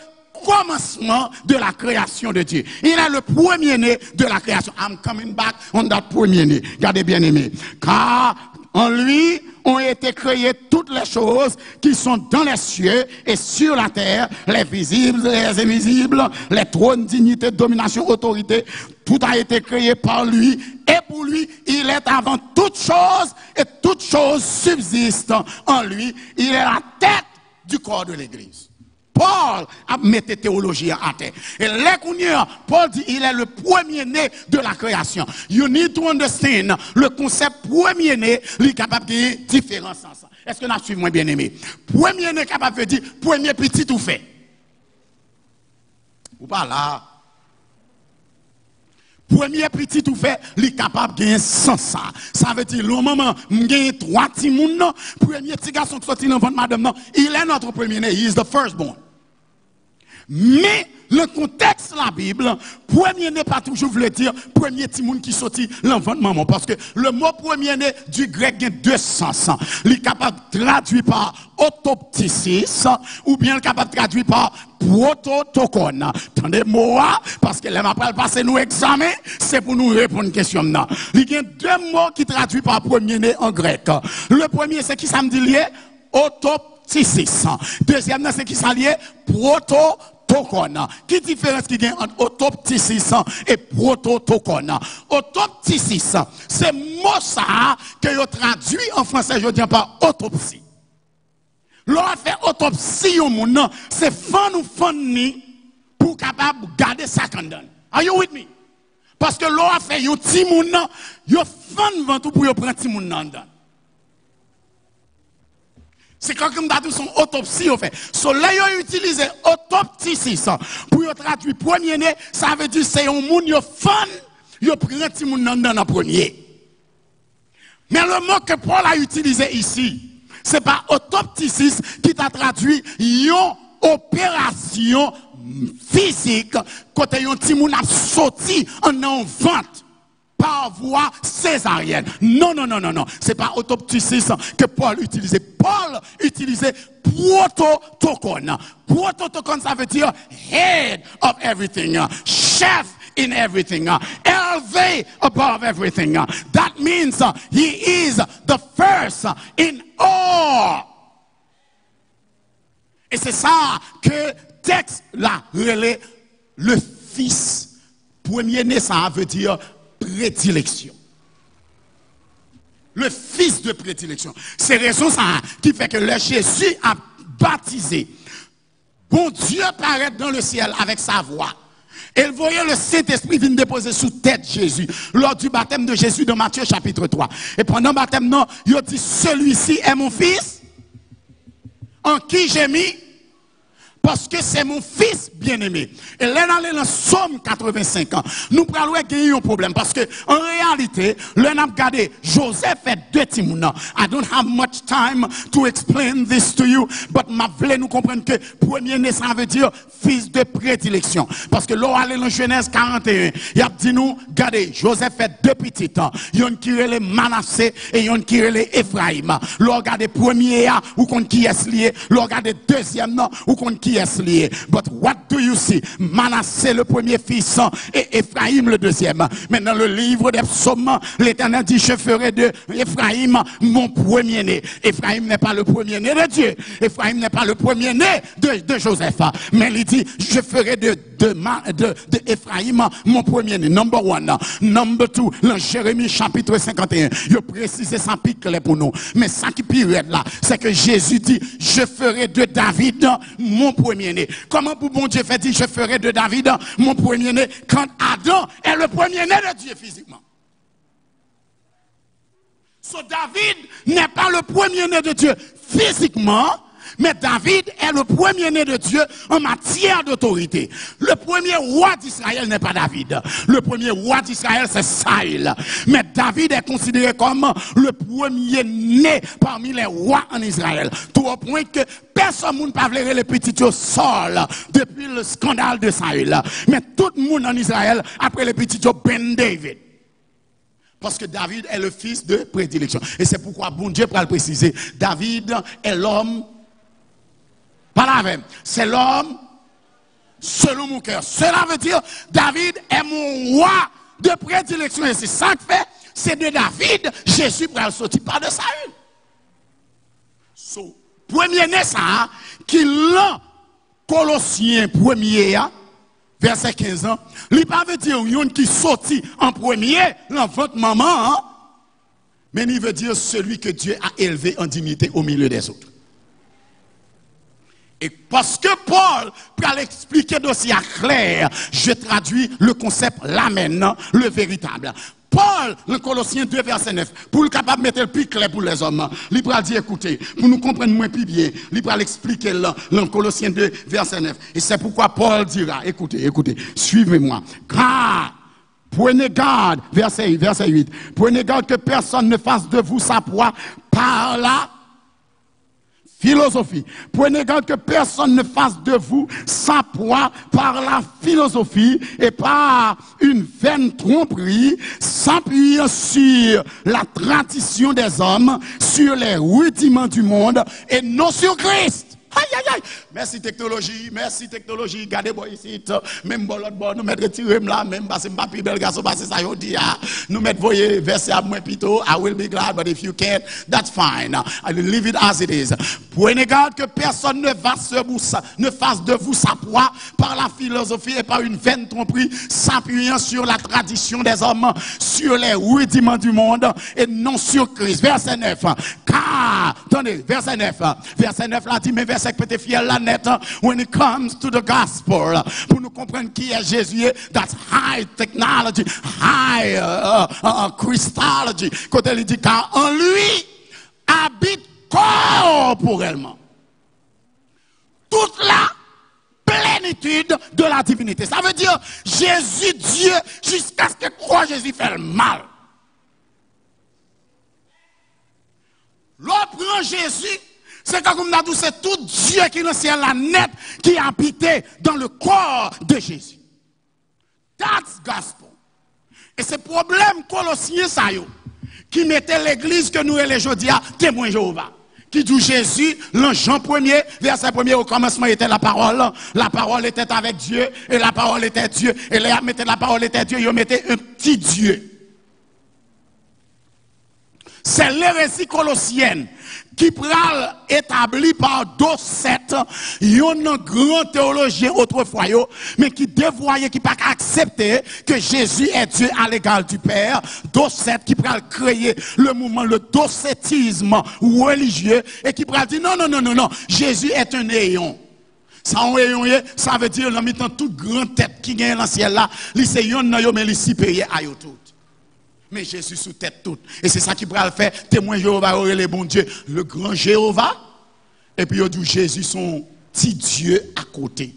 commencement de la création de Dieu. Il est le premier-né de la création. I'm coming back on that premier-né. Regardez bien aimé. Car en lui ont été créées toutes les choses qui sont dans les cieux et sur la terre, les visibles, les invisibles, les trônes, dignités, domination, autorité. Tout a été créé par lui et pour lui, il est avant toute chose et toute chose subsiste en lui. Il est la tête du corps de l'Église. Paul a mis la théologie en terre. Et là, Paul dit il est le premier-né de la création. You need to understand le concept premier-né, il est capable de différence ensemble. Est-ce que nous suivons moins bien aimé? Premier-né capable de dire premier petit tout fait. Ou pas là. Premier petit tout fait, il est capable de gagner sans ça. Ça veut dire, le moment où il gagne 3 petits moun, premier petit garçon qui sorti dans votre madame, il est notre premier-né. He is the firstborn. Mais le contexte de la Bible, premier n'est pas toujours voulu dire premier petit monde qui sortit l'enfant de maman. Parce que le mot premier né du grec a 2 sens. Il est capable de traduire par autoptysis ou bien capable de traduire par prototokon. Attendez moi parce que les m'appelle passer nous examen, c'est pour nous répondre à une question. Il y a 2 mots qui traduisent par premier né en grec. Le premier c'est qui ça me dit lié? Autoptysis. Deuxième c'est qui ça lié? Prototokon. Qui différence qui gagne entre autoptysis et prototokon? Autoptysis, c'est mot ça que yo traduit en français je dis par autopsie. L'on fait autopsie au monde, c'est fan ou fan ni pour capable garder ça condamne. Are you with me? Parce que l'on fait yo ti moun nan, yo fan vent tout pour yo prendre ti moun nan dedans. C'est quand comme d'abord son autopsie au fait. Soleil a utilisé autoptysis pour traduire premier né, ça veut dire c'est un moun yo fan, yo prend ti moun nan dans premier. Mais le mot que Paul a utilisé ici, c'est pas autoptysis qui t'a traduit une opération physique côté yon ti moun a sorti en ventre par voie césarienne. Non. C'est pas autoptysis que Paul utilisait. Paul utilisait prototokon. Prototokon, ça veut dire head of everything, chef in everything, élevé above everything. That means he is the first in all. Et c'est ça que texte là relève le fils. Premier-né, ça veut dire prédilection. Le fils de prédilection. C'est raison ça qui fait que le Jésus a baptisé. Bon Dieu paraît dans le ciel avec sa voix. Et voyait le Saint-Esprit venir déposer sous tête Jésus. Lors du baptême de Jésus dans Matthieu chapitre 3. Et pendant le baptême, non, il dit celui-ci est mon fils en qui j'ai mis. Parce que c'est mon fils bien-aimé. Et là, dans le Somme 85, nous prenons un problème. Parce que, en réalité, là, nous avons regardé, Joseph fait 2 timons. I don't have much time to explain this to you, but ma voulais nous comprendre que premier-né, ça veut dire fils de prédilection. Parce que là, allez dans Genèse 41, il a dit nous, regardez, Joseph fait 2 petits temps. Il y a un qui est Manassé et il y a un qui est Ephraim. Là, regardez, premier, ou qu'on qui est lié. Là, regardez, deuxième, ou qu'on qui est lié. But what do you see? Manassé le premier fils et Ephraim le deuxième. Mais dans le livre des psaumes, l'Éternel dit je ferai de Ephraim mon premier-né. Ephraim n'est pas le premier-né de Dieu. Ephraim n'est pas le premier-né de Joseph. Mais il dit je ferai de Ephraim mon premier-né. Number 1. Number 2. Dans Jérémie chapitre 51. Il précise ça pique pour nous. Mais ça qui pire là, c'est que Jésus dit je ferai de David mon premier-né. Comment pour bon Dieu fait dire je ferai de David mon premier-né quand Adam est le premier-né de Dieu physiquement? So David n'est pas le premier-né de Dieu physiquement, mais David est le premier-né de Dieu en matière d'autorité. Le premier roi d'Israël n'est pas David. Le premier roi d'Israël, c'est Saül. Mais David est considéré comme le premier-né parmi les rois en Israël. Tout au point que personne ne peut pas les petits Saul depuis le scandale de Saül. Mais tout le monde en Israël, après les petits Ben David. Parce que David est le fils de prédilection. Et c'est pourquoi bon Dieu peut le préciser. David est l'homme, pas la même, c'est l'homme selon mon cœur. Cela veut dire, David est mon roi de prédilection. Et c'est ça que fait, c'est de David, Jésus pour le sortir pas de Saül. So, premier né ça, qui l'a Colossiens premier, verset 15 ans, il pas veut dire yon qui sorti en premier, dans votre maman, hein? Mais il veut dire celui que Dieu a élevé en dignité au milieu des autres. Et parce que Paul peut l'expliquer d'aussi clair, je traduis le concept l'amen, le véritable. Paul, le Colossiens 2, verset 9, pour le capable de mettre le plus clair pour les hommes, il va dire, écoutez, pour nous comprendre moins plus bien, il va l'expliquer dans Colossiens 2, verset 9. Et c'est pourquoi Paul dira, écoutez, suivez-moi. Car, prenez garde, verset 8, prenez garde que personne ne fasse de vous sa proie par la philosophie. Prenez garde que personne ne fasse de vous sa proie par la philosophie et par une vaine tromperie, s'appuyant sur la tradition des hommes, sur les rudiments du monde et non sur Christ. Aïe, aïe, aïe. Merci technologie, gardez moi ici, même bon l'autre bord, nous mettre retiré là, même parce que m'pas plus bel garçon, parce que ça y dit, nous mettre voyez verset à moi plutôt, I will be glad, but if you can't, that's fine. I will leave it as it is. Prenez garde que personne ne fasse de vous sa proie par la philosophie et par une vaine tromperie, s'appuyant sur la tradition des hommes, sur les rudiments du monde et non sur Christ. Verset 9. Car, attendez, verset 9 là dit, mais verset que peut-être fier la net, when it comes to the gospel, pour nous comprendre qui est Jésus, that's high technology, high Christology, quand il dit car en lui habite corporellement toute la plénitude de la divinité. Ça veut dire Jésus Dieu jusqu'à ce que croit Jésus fait le mal. L'autre prend Jésus, c'est comme nous dit, c'est tout Dieu qui est dans le ciel la net qui habitait dans le corps de Jésus. That's gospel. Et c'est problème Colossiens ça yo, qui mettait l'église que nous et les aujourd'hui à témoin Jéhovah. Qui dit Jésus, dans Jean 1er, verset 1er, au commencement était la parole était avec Dieu, et la parole était Dieu, et là, mettait la parole était Dieu, il mettait un petit Dieu. C'est l'hérésie colossienne qui pral établi par Docète, un grand théologien autrefois, mais qui dévoyait, qui pas accepté que Jésus est Dieu à l'égal du Père. Docète qui pral créer le mouvement, le docétisme religieux, et qui pral dire non, Jésus est un néon. Ça veut dire, en mettant toute grande tête qui gagne dans le ciel là, c'est yon mais il supérieur à yo tout. Mais Jésus sous tête toute. Et c'est ça qui pourra le faire. Témoin Jéhovah, le bon Dieu, le grand Jéhovah. Et puis il dit Jésus son petit Dieu à côté.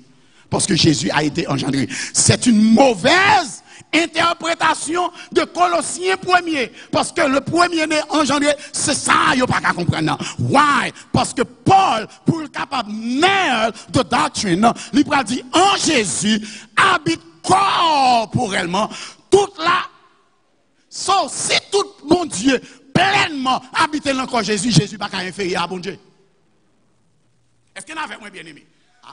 Parce que Jésus a été engendré. C'est une mauvaise interprétation de Colossiens 1er. Parce que le premier-né engendré, c'est ça, il n'y a pas qu'à comprendre. Why? Parce que Paul, pour le capable nail de doctrine, il a dit en Jésus habite corporellement toute la. So, si tout mon Dieu pleinement habite dans le corps Jésus, Jésus n'a pas inférieur à bon Dieu. Est-ce qu'il y en a avec moi bien aimé?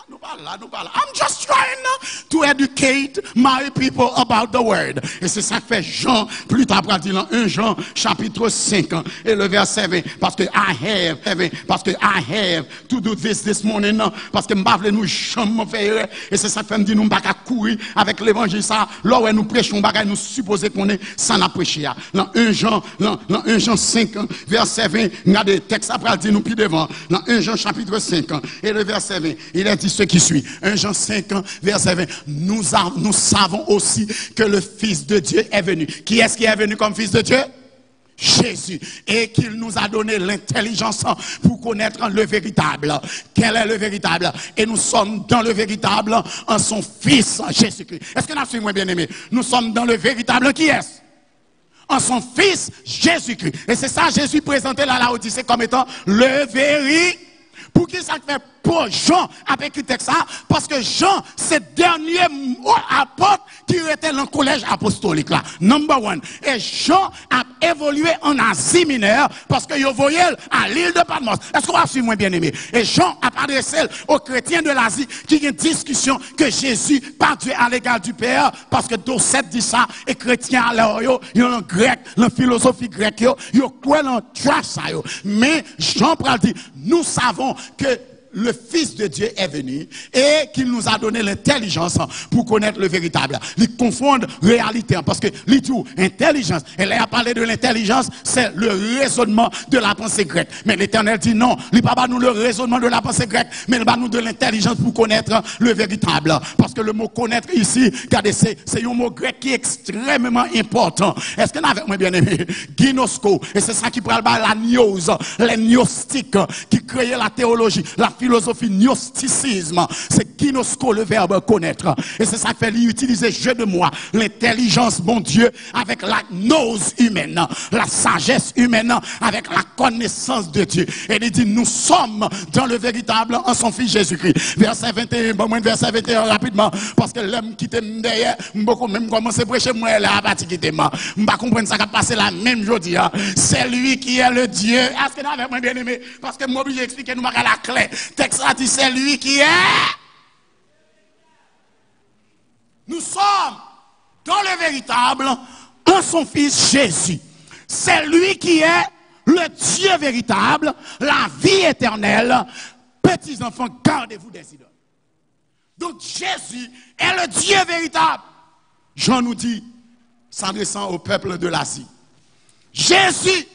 Nous parlons là. I'm just trying to educate my people about the word. Et c'est ça que fait Jean, plus tard, dans 1 Jean, chapitre 5, et le verset 20. Parce que I have to do this morning. Parce que je nous jamais faire. Et c'est ça que fait me dire, nous ne pouvons pas courir avec l'évangile. Ça, là où nous prêchons, nous supposons qu'on est sans la prêcher. Dans 1 Jean 5, verset 20, il y a des textes après dire nous plus devant. Dans 1 Jean, chapitre 5, et le verset 20, il est dit ce qui suit. 1 Jean 5, verset 20. Nous savons aussi que le Fils de Dieu est venu. Qui est-ce qui est venu comme Fils de Dieu? Jésus, et qu'il nous a donné l'intelligence pour connaître le véritable. Quel est le véritable? Et nous sommes dans le véritable en son Fils Jésus-Christ. Est-ce que nous sommes bien aimés? Nous sommes dans le véritable qui est? En son Fils Jésus-Christ. Et c'est ça Jésus présentait la Laodicée comme étant le véritable. Pour qui ça fait pour Jean avec le texte ça? Parce que Jean, c'est le dernier apôtre qui était dans le collège apostolique là. Number one. Et Jean a évolué en Asie mineure parce que il voyait à l'île de Patmos. Est-ce qu'on va suivre moi bien aimé? Et Jean a adressé aux chrétiens de l'Asie qui ont une discussion que Jésus par Dieu à l'égard du Père parce que Docette dit ça et chrétiens alors ils ont grec, la philosophie grecque ils croient dans trash ça. Mais Jean pral dit nous savons que le Fils de Dieu est venu et qu'il nous a donné l'intelligence pour connaître le véritable. Ils confondent réalité parce que les tout intelligence, elle a parlé de l'intelligence, c'est le raisonnement de la pensée grecque. Mais l'Éternel dit non, il ne pas nous le raisonnement de la pensée grecque, mais il va nous de l'intelligence pour connaître le véritable. Parce que le mot connaître ici, regardez, c'est un mot grec qui est extrêmement important. Est-ce que nous avons bien aimé? Ginosko, et c'est ça qui parle de la gnose, les gnostiques qui créaient la théologie, la philosophie gnosticisme, c'est ginosko le verbe connaître. Et c'est ça qui fait utiliser jeu de moi, l'intelligence, mon Dieu, avec la gnose humaine, la sagesse humaine, avec la connaissance de Dieu. Et il dit, nous sommes dans le véritable en son Fils Jésus-Christ. Verset 21, bon, verset 21 rapidement, parce que l'homme qui était derrière, beaucoup même commencé à prêcher, moi, là, à partir qui était mort. Je ne comprends pas ça qui passé la même journée. C'est lui qui est le Dieu. Est-ce que nous avons bien aimé? Parce que moi, je vais expliquer nous la clé. Texte a dit, c'est lui qui est. Nous sommes dans le véritable en son Fils Jésus. C'est lui qui est le Dieu véritable, la vie éternelle. Petits enfants, gardez-vous des idoles. Donc Jésus est le Dieu véritable. Jean nous dit, s'adressant au peuple de l'Asie. Jésus,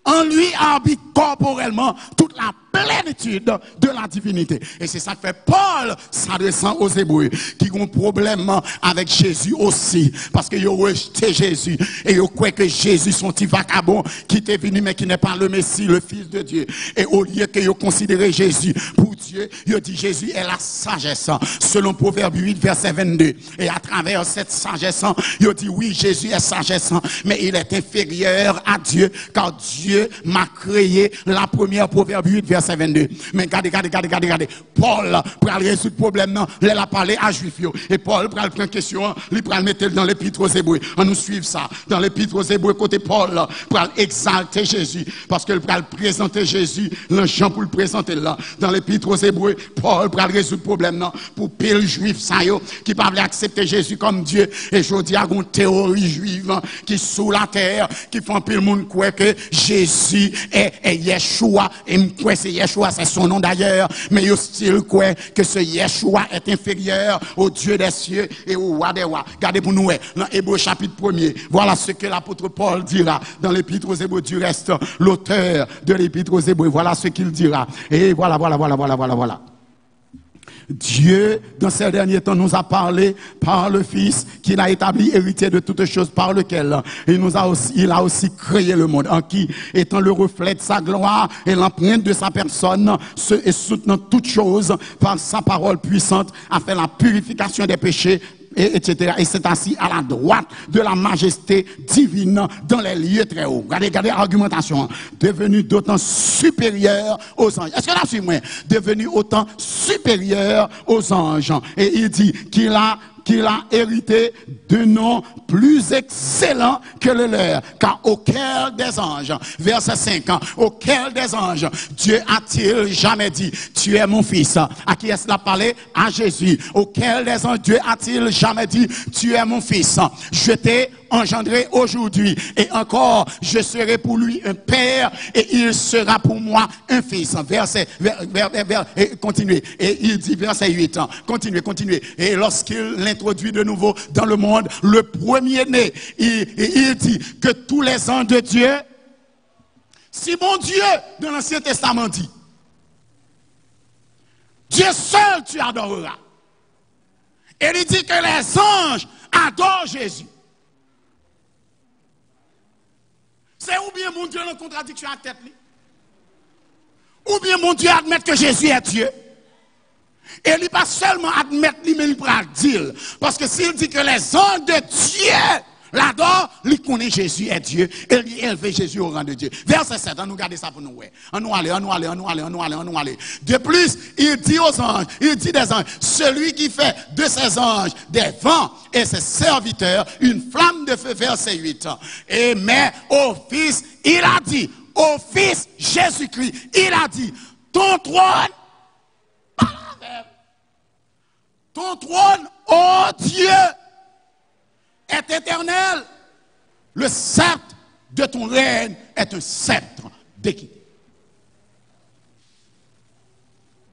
en lui, habite corporellement toute la plénitude de la divinité. Et c'est ça que fait Paul s'adressant aux Hébreux qui ont un problème avec Jésus aussi. Parce qu'ils ont rejeté Jésus. Et ils croient que Jésus son petit vagabond qui était venu mais qui n'est pas le Messie, le Fils de Dieu. Et au lieu qu'ils considéraient Jésus pour Dieu, ils ont dit Jésus est la sagesse. Selon Proverbe 8, verset 22. Et à travers cette sagesse, ils ont dit oui, Jésus est sagesse, mais il est inférieur à Dieu car Dieu m'a créé. La première Proverbe 8, verset 22. Mais regardez. Paul, pour aller résoudre le problème, il a parlé à Juifs. Et Paul, pour prendre question, il va le mettre dans l'épître aux Hébreux. On nous suit ça. Dans l'épître aux Hébreux, côté Paul, pour exalter Jésus. Parce qu'il va présenter Jésus, l'enchant pour le présenter là. Dans l'épître aux Hébreux, Paul, pour résoudre le problème, pour pile juif, ça, qui ne peuvent accepter Jésus comme Dieu. Et je dis à une théorie juive qui sous la terre, qui font pile le monde croire que Jésus est Yeshua. Et moi, c'est Yeshua, c'est son nom d'ailleurs, mais il style quoi que ce Yeshua est inférieur au Dieu des cieux et au roi des rois. Regardez pour nous, dans Hébreux chapitre 1er, voilà ce que l'apôtre Paul dira dans l'épître aux Hébreux. Du reste, l'auteur de l'épître aux Hébreux, voilà ce qu'il dira. Et voilà. Dieu, dans ces derniers temps, nous a parlé par le Fils, qu'il a établi héritier de toutes choses, par lequel il a aussi créé le monde, en qui, étant le reflet de sa gloire et l'empreinte de sa personne, et soutenant toutes choses par sa parole puissante, a fait la purification des péchés, etc. Et c'est assis à la droite de la majesté divine dans les lieux très hauts. Regardez l'argumentation. Devenu d'autant supérieur aux anges. Est-ce que là, c'est moi? Devenu autant supérieur aux anges. Et il dit qu'il a hérité de nom plus excellent que le leur, car auquel des anges, verset 5, auquel des anges, Dieu a-t-il jamais dit, tu es mon fils? À qui est-ce qu'il a parlé? À Jésus. Auquel des anges, Dieu a-t-il jamais dit, tu es mon fils? Je t'ai engendré aujourd'hui, et encore, je serai pour lui un père, et il sera pour moi un fils. Continuez. Et il dit, verset 8, continuez. Et lorsqu'il l'introduit de nouveau dans le monde, le premier-né, il dit que tous les anges de Dieu, si mon Dieu, dans l'Ancien Testament dit, Dieu seul tu adoreras. Et il dit que les anges adorent Jésus. C'est ou bien mon Dieu en contradiction à tête. Ou bien mon Dieu admettre que Jésus est Dieu. Et il n'est pas seulement admettre, mais il va dire. Parce que s'il dit que les anges de Dieu l'adorent, il connaît Jésus est Dieu. Et il élève Jésus au rang de Dieu. Verset 7, on nous garde ça pour nous. On nous aller. De plus, il dit aux anges, il dit des anges, celui qui fait de ses anges des vents et ses serviteurs une flamme de feu, verset 8. Et mais au Fils, il a dit, au Fils Jésus-Christ, il a dit, ton trône, ô Dieu, est éternel. Le sceptre de ton règne est un sceptre d'équité.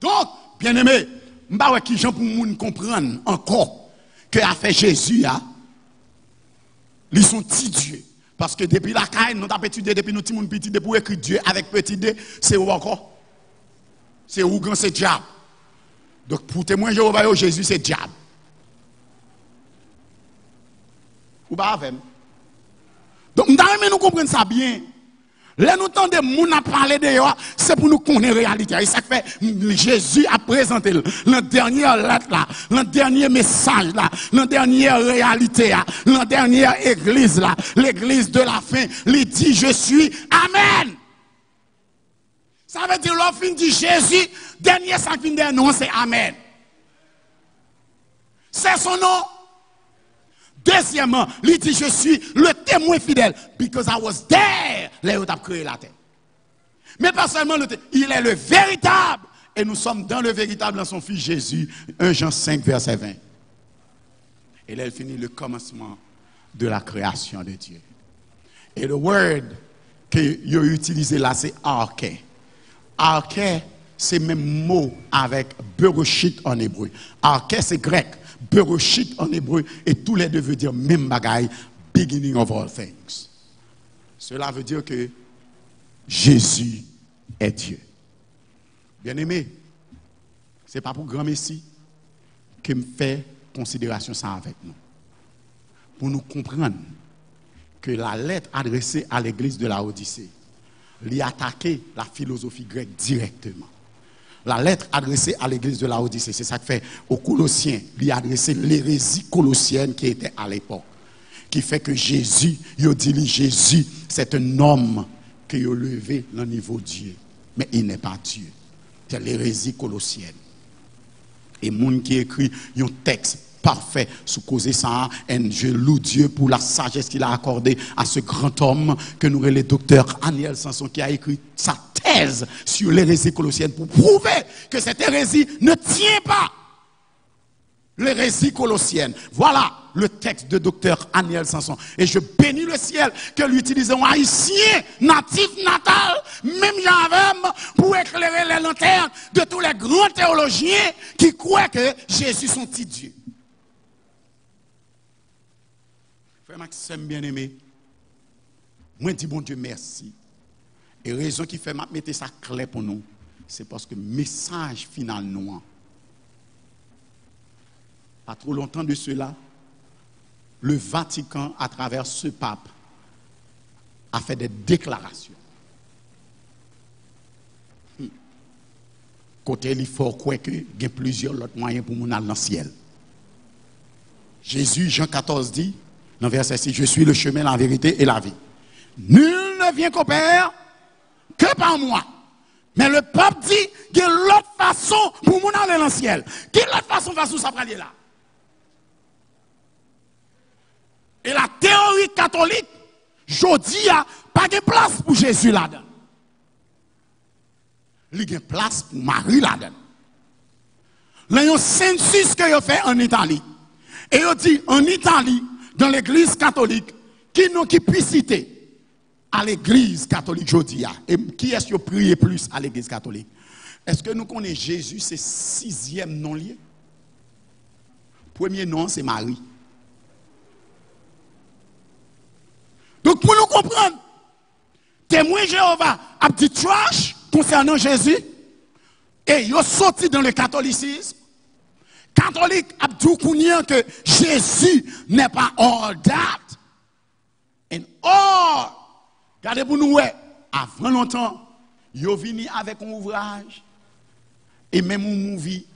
Donc, bien-aimé, je ne sais pas qui gens pour nous comprendre encore que a fait Jésus, ils sont petits dieux. Parce que depuis la caille, nous avons étudié depuis nous petits petit pour écrire Dieu avec petit d, c'est où encore? C'est où grand c'est diable. Donc pour témoin Jéhovah, Jésus c'est diable. Ou pas avec? Donc nous comprenons ça bien. Là nous entendons des gens parler de eux, c'est pour nous connaître la réalité. Et ça fait Jésus a présenté la dernière lettre là, le dernier message là, la dernière réalité là, la dernière église là, l'église de la fin. Il dit je suis Amen. Ça veut dire l'offre dit Jésus, dernier ça qui dit non c'est Amen. C'est son nom. Deuxièmement, il dit je suis le témoin fidèle because I was there. Là où tu as créé la terre. Mais pas seulement le témoin, il est le véritable et nous sommes dans le véritable dans son fils Jésus. 1 Jean 5 verset 20. Et là il finit le commencement de la création de Dieu. Et le word que il a utilisé là c'est arché. Arché c'est le même mot avec beroshit en hébreu. Arché c'est grec. Beroshit en hébreu et tous les deux veut dire même bagaille, beginning of all things. Cela veut dire que Jésus est Dieu. Bien-aimé, ce n'est pas pour grand Messie que me fait considération ça avec nous. Pour nous comprendre que la lettre adressée à l'église de la Odyssée, lui attaquait la philosophie grecque directement. La lettre adressée à l'église de la Odyssée, c'est ça que fait aux Colossiens, lui adresser l'hérésie colossienne qui était à l'époque. Qui fait que Jésus, il dit Jésus, c'est un homme qui a levé le niveau de Dieu. Mais il n'est pas Dieu. C'est l'hérésie colossienne. Et monde qui écrit un texte parfait sous cause ça, et je loue Dieu pour la sagesse qu'il a accordée à ce grand homme que nous le docteur Aniel Sanson qui a écrit sa thèse sur l'hérésie colossienne pour prouver que cette hérésie ne tient pas. L'hérésie colossienne. Voilà le texte de docteur Aniel Sanson. Et je bénis le ciel que l'utilisons haïtien, natif, natal, même j'avais pour éclairer les lanternes de tous les grands théologiens qui croient que Jésus son petit Dieu. Frère Maxime bien-aimé, moi dis bon Dieu merci. Et raison qui fait mettre ça clair pour nous, c'est parce que le message final nous, pas trop longtemps de cela, le Vatican, à travers ce pape, a fait des déclarations. Côté il faut croire qu'il y a plusieurs autres moyens pour nous aller dans le ciel. Jésus, Jean 14 dit, dans verset 6, je suis le chemin, la vérité et la vie. Nul ne vient qu'au Père que par moi. Mais le pape dit qu'il y a l'autre façon pour nous aller dans le ciel. Quelle autre façon ça va aller là? Et la théorie catholique, je dis, pas de place pour Jésus là-dedans. Il y a place pour Marie là-dedans. Là, il y a un census que fait en Italie. Et il dit, en Italie, dans l'église catholique, qui puisse citer à l'église catholique, je dis, et qui est-ce qui prie plus à l'église catholique? Est-ce que nous connaissons Jésus, c'est 6e nom lié? Premier nom, c'est Marie. Donc, pour nous comprendre, témoin Jéhovah a dit trash concernant Jésus, et il est sorti dans le catholicisme. Catholique a dit que Jésus n'est pas all that and all Regardez pour nous, avant longtemps, ils sont venus avec un ouvrage et même un movie,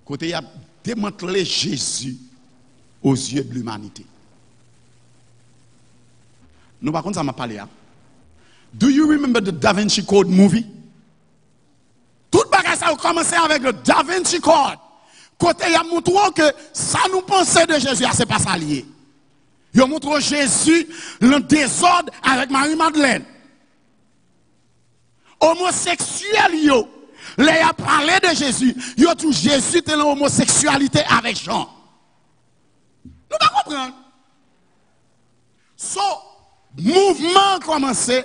côté il a démantelé Jésus aux yeux de l'humanité. Nous, par contre, ça m'a parlé. Do you remember the Da Vinci Code movie? Tout le bagage ça a commencé avec le Da Vinci Code. Côté, il a montré que ça nous pensait de Jésus, c'est pas ça lié. Il a montré Jésus le désordre avec Marie-Madeleine. Homosexuel, il a parlé de Jésus. Il a tout Jésus était l'homosexualité avec Jean. Nous ne comprenons pas. Ce mouvement commençait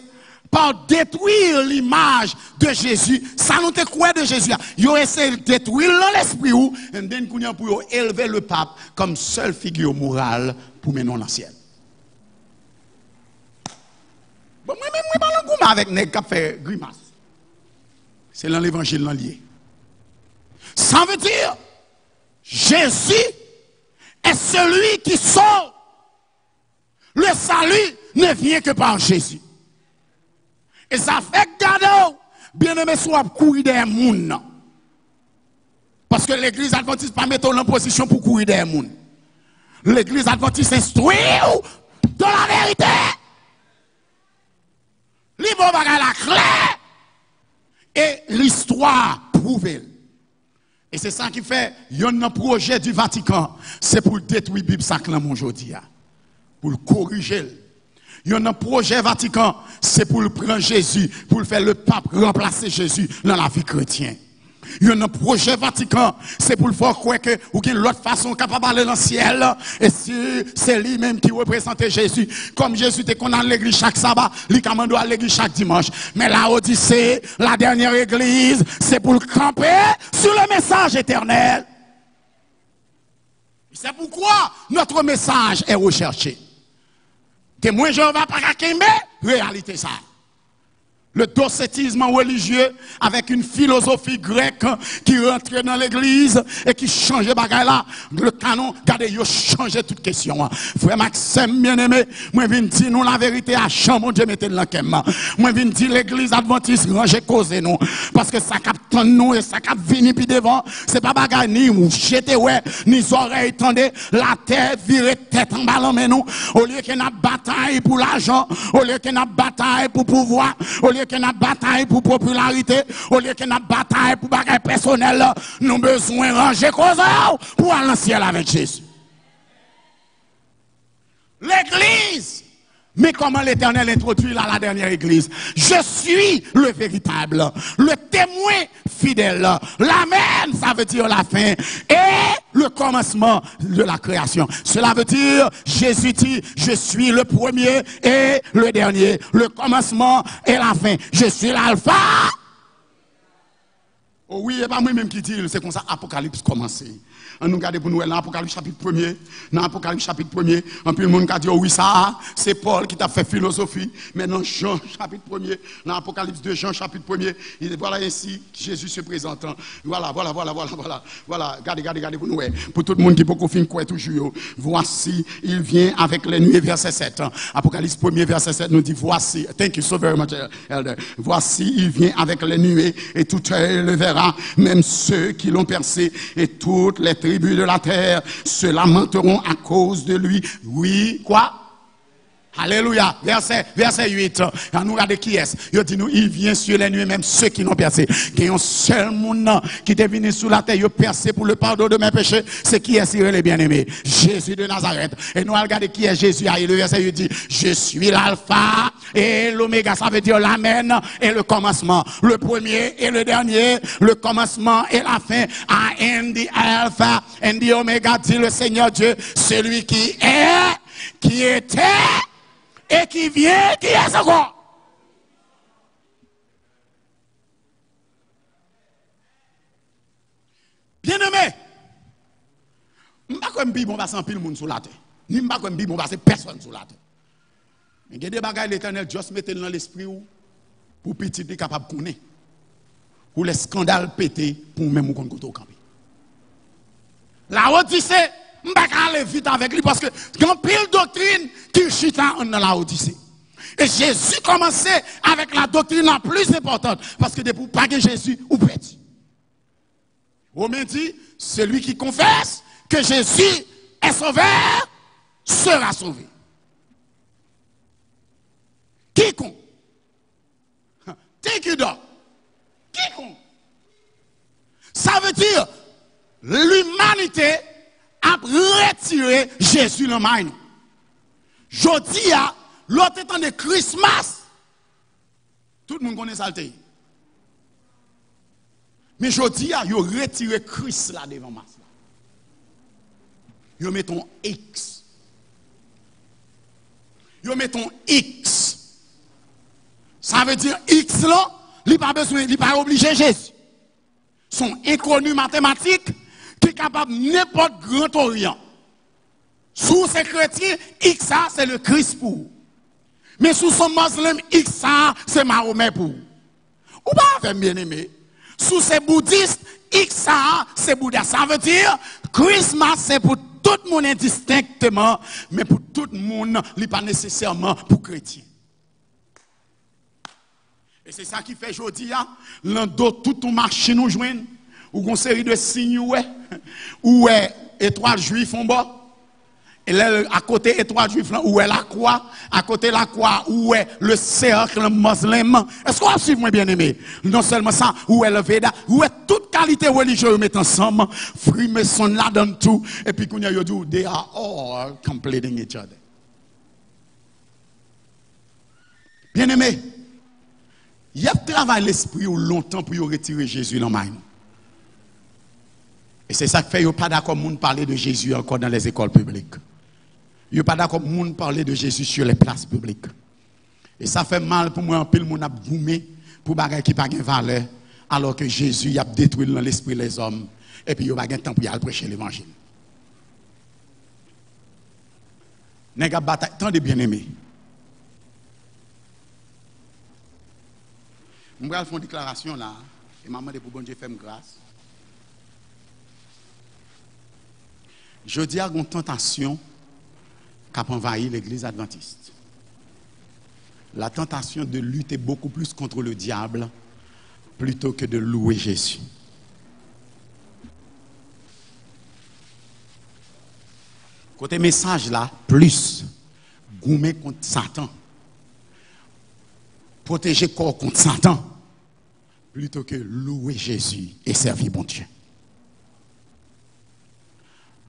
par détruire l'image de Jésus. Ça nous te quoi de Jésus. Ils ont essayé de détruire dans l'esprit et then pour élever le pape comme seule figure morale pour mener dans le ciel. Bon, moi je parle avec nèg qui fait grimace. C'est dans l'évangile lié. Ça veut dire Jésus est celui qui sauve. Le salut ne vient que par Jésus. Et ça fait que bien aimé soit courir des gens. Parce que l'église adventiste pas mettre en position pour courir des gens. L'église adventiste instruit dans la vérité. Livre la clé. Et l'histoire prouve. Et c'est ça qui fait, il y a un projet du Vatican, c'est pour détruire la Bible sacrée aujourd'hui. Pour le corriger. Il y a un projet Vatican, c'est pour le prendre Jésus, pour le faire le pape remplacer Jésus dans la vie chrétienne. Il y a un projet Vatican, c'est pour le faire croire que ou qu'il l'autre façon capable d'aller dans le ciel. Et si c'est lui-même qui représente Jésus, comme Jésus était qu'on a à l'église chaque sabbat, lui commande à l'église chaque dimanche. Mais la Odyssée, la dernière église, c'est pour le camper sur le message éternel. C'est pourquoi notre message est recherché. Témoin Jéhovah pas qu'aimer, réalité ça. Le docétisme religieux avec une philosophie grecque qui rentrait dans l'église et qui changeait bagaille là. Le canon, regardez, il changeait toute question. Frère Maxime, bien aimé, moi je viens dire nous la vérité à champ, mon Dieu, mettez dans le cœur. Moi je viens dire l'église adventiste, rangez cause nous. Parce que ça capte nous et ça capte venir puis devant. C'est pas bagaille ni ou jeter ouais, ni oreilles tendez, la terre virée tête en ballon mais nous. Au lieu qu'il y ait une bataille pour l'argent, au lieu qu'il y ait une bataille pour pouvoir, au lieu qu'il y ait une bataille pour popularité, au lieu qu'il y ait une bataille pour bagaille personnelle, nous avons besoin de ranger cause pour aller dans le ciel avec Jésus. L'église, mais comment l'Éternel introduit là la dernière église? Je suis le véritable, le témoin fidèle. L'amen, ça veut dire la fin. Et le commencement de la création. Cela veut dire, Jésus dit, je suis le premier et le dernier. Le commencement et la fin. Je suis l'alpha. Oh oui, et pas moi-même qui dit, c'est comme ça, Apocalypse commence. On nous regarde pour nous, dans l'Apocalypse chapitre 1er, dans l'Apocalypse chapitre 1er, en plus le monde qui a dit, oh oui, ça, c'est Paul qui t'a fait philosophie, mais dans Jean chapitre 1er, dans l'Apocalypse de Jean chapitre 1er, voilà ainsi Jésus se présentant. Voilà, regardez pour nous, pour tout le monde qui peut confirmer quoi toujours. Voici, il vient avec les nuées, verset 7. Apocalypse 1er, verset 7 nous dit, voici, thank you so very much, Elder. Voici, il vient avec les nuées, et tout œil le verra, même ceux qui l'ont percé, et toutes les tribus de la terre se lamenteront à cause de lui. Oui, quoi? Alléluia. Verset 8. On nous regarde qui est. Il dit nous, il vient sur les nuées, même ceux qui n'ont percé. Il y a un seul monde qui est venu sur la terre, il a percé pour le pardon de mes péchés. C'est qui est, les bien-aimés? Jésus de Nazareth. Et nous regardons qui est Jésus. Et le verset 8 dit, je suis l'alpha et l'oméga. Ça veut dire l'amen et le commencement. Le premier et le dernier. Le commencement et la fin. I am the alpha and the omega, dit le Seigneur Dieu. Celui qui est, qui était, et qui vient, qui est encore. Bien-aimé, je ne sais pas comme Bible, on va s'en pile le monde sur la terre. Je ne sais pas comme Bible, on va se personne sur la terre. Mais il y a des bagages l'Éternel, juste mettez dans l'esprit pour petit être capable de connaître. Pour les scandales pétés, pour même qu'on côté au camp. La Odyssée, je ne vais pas aller vite avec lui parce que il y a une pile doctrine qui chita dans la Odyssée. Et Jésus commençait avec la doctrine la plus importante. Parce que pour pas que Jésus ou petit. Romain dit, celui qui confesse que Jésus est sauveur sera sauvé. Quiconque. Take it up. Quiconque. Ça veut dire, l'humanité a retiré Jésus dans la main. Jodi a, l'autre temps de Christmas, tout le monde connaît ça. Mais jodi a, ils ont retiré Christ là devant masse. Ils mettent un X. Ils mettent un X. Ça veut dire X là, il pas besoin, il pas obligé Jésus. Son inconnu mathématique qui est capable n'importe grand orient. Sous ces chrétiens, X c'est le Christ pour. Mais sous son musulman, X c'est Mahomet pour. Ou pas faire bien aimé. Sous ces bouddhistes, X c'est Bouddha. Ça veut dire Christmas c'est pour tout le monde indistinctement, mais pour tout le monde, il n'est pas nécessairement pour chrétien. Et c'est ça qui fait aujourd'hui, l'ando tout ton marché nous joigne, ou une série de signes où étoile juif en bas, et là, à côté étoile juif où est la croix, à côté la croix où est le cercle musulman. Est-ce qu'on va suivre, bien aimé? Non seulement ça, où est le Veda, où est toute qualité religieuse mettent ensemble, Freemason là dans tout, et puis qu'on y a dit, they are all completing each other. Bien aimé, il y a travaillé l'esprit longtemps pour retirer Jésus dans la main. Et c'est ça qui fait qu'il n'y a pas d'accord de parler de Jésus encore dans les écoles publiques. Il n'y a pas d'accord de parler de Jésus sur les places publiques. Et ça fait mal pour moi, un peu le monde a boumé pour des qui n'ont pas de valeur, alors que Jésus a détruit dans l'esprit les hommes. Et puis il n'y a pas de temps pour aller prêcher l'évangile. N'est-ce pas bataille, tant de bien-aimés. Je vais faire une déclaration là, et maman demande pour bon Dieu faire grâce. Je dis à une tentation qui a envahi l'église adventiste. La tentation de lutter beaucoup plus contre le diable plutôt que de louer Jésus. Côté message là, plus goumer contre Satan. Protéger corps contre Satan plutôt que louer Jésus et servir bon Dieu.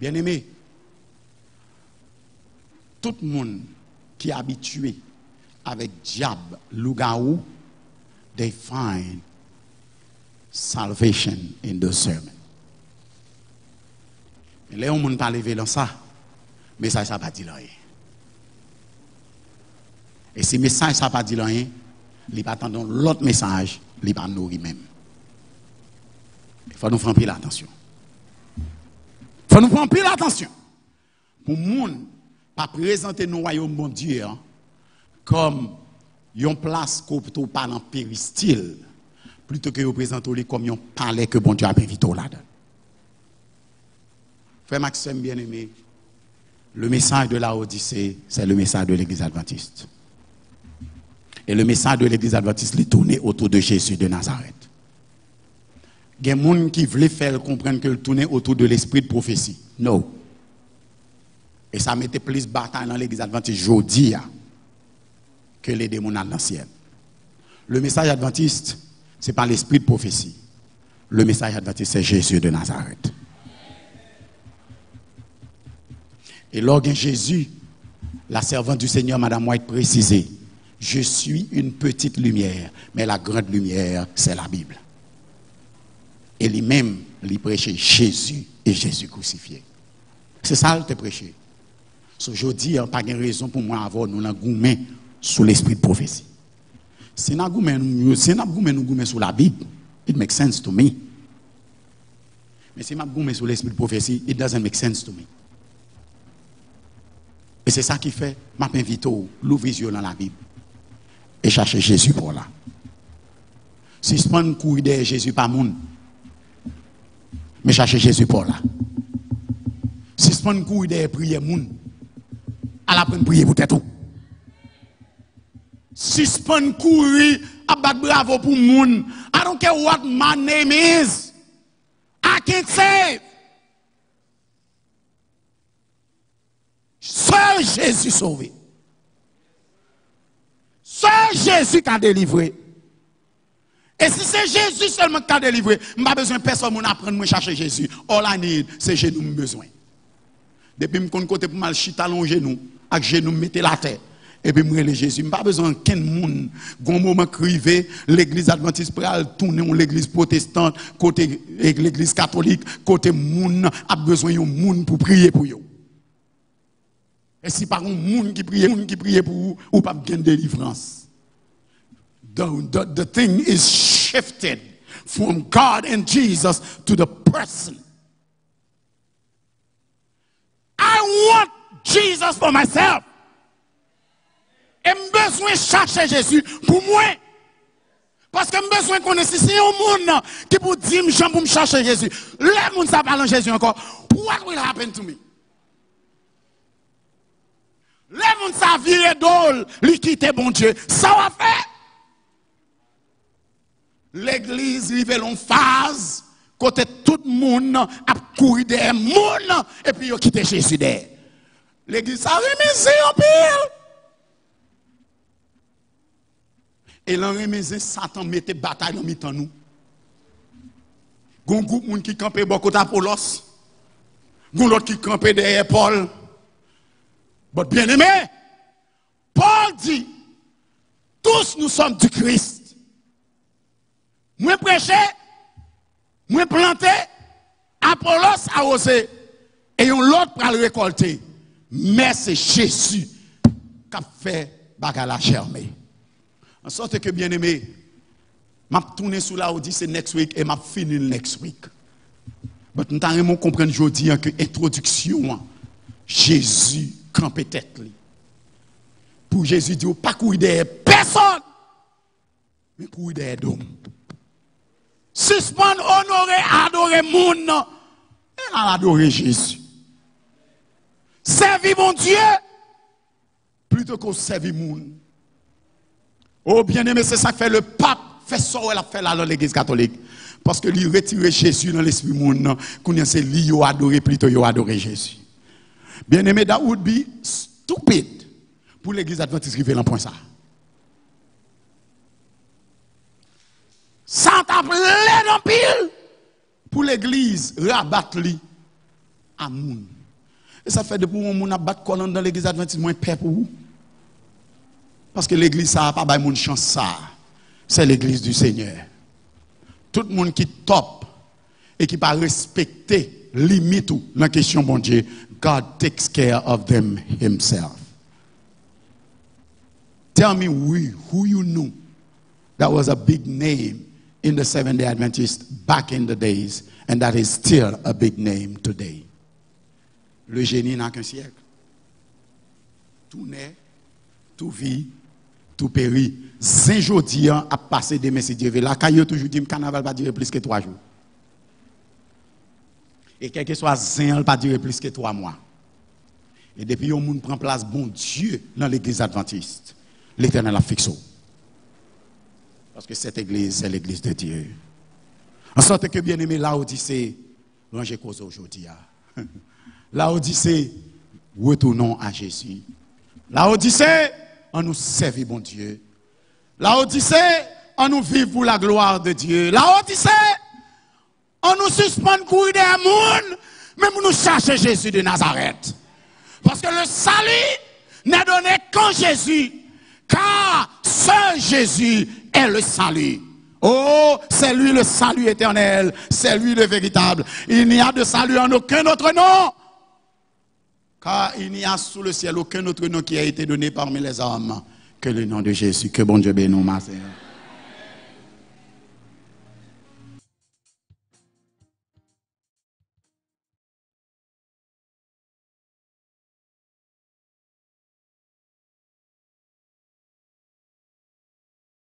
Bien-aimé, tout le monde qui est habitué avec diable, loup-garou, they find salvation in the sermon. Mais là, on ne peut pas lever dans ça, mais ça ne va pas dire rien. Et si le message ne va pas dire rien, il va attendre l'autre message, il va nourrir même. Il faut nous prendre plus l'attention. Il faut nous prendre plus l'attention. Pour le monde, pas présenter nos royaumes bon Dieu comme une place qu'on peut pas dans péristyle, plutôt que de présenter comme un palais que bon Dieu a invité là-dedans. Frère Maxime bien-aimé, le message de la Odyssée, c'est le message de l'église adventiste. Et le message de l'église adventiste est tourné autour de Jésus de Nazareth. Il y a des gens qui veulent faire comprendre que le tourner autour de l'esprit de prophétie. Non. Et ça mettait plus de bataille dans l'église adventiste aujourd'hui que les démons dans l'ancienne. Le message adventiste, ce n'est pas l'esprit de prophétie. Le message adventiste, c'est Jésus de Nazareth. Et lors de Jésus, la servante du Seigneur, Madame White, précisait, je suis une petite lumière, mais la grande lumière, c'est la Bible. Et lui-même, il prêchait Jésus et Jésus crucifié. C'est ça qu'il te prêchait. Aujourd'hui, il n'y a pas de raison pour moi d'avoir nous gourmet sous l'esprit de prophétie. Si nous gourmet sous la Bible, it makes sense to me. Mais si nous gourmet sous l'esprit de prophétie, it doesn't make sense to me. Et c'est ça qui fait, je m'invite à l'ouvrir dans la Bible et chercher Jésus pour là. Si je prends une couille de Jésus par monde, mais chercher Jésus pour là. Si je prends une couille de prier monde, à la peine prier pour tout. suspend courir, à battre bravo pour moun. I don't care what my name is. I can't save. Seul Jésus sauvé. Seul Jésus qui a délivré. Et si c'est Jésus seulement qui a délivré, je n'ai pas besoin de personne pour apprendre à chercher Jésus. All I need, c'est Jésus que j'ai besoin. Depuis que je suis côté pour mal chita long genou, avec genou mettre la terre. Et puis je Jésus, je n'ai pas besoin qu'un monde, un moment crivé, l'église adventiste pour tourner l'église protestante, côté l'église catholique, côté monde a besoin de monde pour prier pour eux. Et si par un monde qui prie pour vous, ou pas de délivrance. The thing is shifted from God and Jesus to the person. I want Jesus for myself. Et j'ai besoin de chercher Jésus pour moi. Parce que j'ai besoin de connaître si un monde qui pour dire pour me chercher Jésus. Les gens ça parle en Jésus encore. What will happen to me? Les gens ça vire d'ol, lui quitter bon Dieu. Ça va faire. L'église rive en phase, côté tout le monde a couru derrière monde et puis il a quitté Jésus derrière. L'église a remisé en pile. Et l'en remisé, Satan mettait bataille en mi-temps nous. Gon groupe moun qui campait bon côté Apollos. Gon l'autre qui campait derrière Paul. Mais bien aimé, Paul dit, tous nous sommes du Christ. Moi prêcher, moi planter, Apollos a osé, et l'autre pour le récolter. Mais c'est Jésus qui a fait bagala germer. En sorte que bien aimé, je vais tourner sur la Odyssée next week et je vais finir next week. Mais nous avons compris aujourd'hui que l'introduction, Jésus campé tête. Pour Jésus dit, pas courir derrière personne, mais courir derrière l'homme. Suspendre, honorer, adorer mon nom. Et adorer Jésus. Servir mon Dieu plutôt que servir mon. Oh bien aimé, c'est ça que fait le pape, fait ça elle a fait là dans l'église catholique. Parce que lui retirer Jésus dans l'esprit monde, qu'on c'est lui adorer plutôt yo adorer Jésus. Bien aimé, that would be stupid pour l'église adventiste arriver dans point ça. Ça t'a plaît dans pile pour l'église rabattre li à moun. Et ça fait depuis mon moun a battre colonne dans l'église adventiste moins paix pour vous. Parce que l'église ça a pas bail moun chance ça. C'est l'église du Seigneur. Tout le monde qui top et qui pas respecter limite ou la question bon Dieu, God takes care of them himself. Tell me who you knew that was a big name in the Seventh-day Adventist back in the days, and that is still a big name today. Le génie n'a qu'un siècle. Tout naît, tout vit, tout périt. Saint-Jodian a passé des messieurs Dieu. La caillou toujours dit que le carnaval va durer plus que 3 jours. Et quel que soit Saint, il va durer plus que 3 mois. Et depuis que le monde prend place, bon Dieu, dans l'église adventiste, l'Éternel a fixé. Parce que cette église, c'est l'église de Dieu. En sorte que, bien aimé, la Odyssée, rangez cause aujourd'hui. La Odyssée, retournons à Jésus. La Odyssée, on nous servit, bon Dieu. La Odyssée, on nous vit pour la gloire de Dieu. La Odyssée, on nous suspend courir des monde, mais nous cherchons Jésus de Nazareth. Parce que le salut n'est donné qu'en Jésus. Car seul Jésus est le salut. Oh, c'est lui le salut éternel. C'est lui le véritable. Il n'y a de salut en aucun autre nom. Car il n'y a sous le ciel aucun autre nom qui a été donné parmi les hommes que le nom de Jésus. Que bon Dieu bénisse, ma sœur.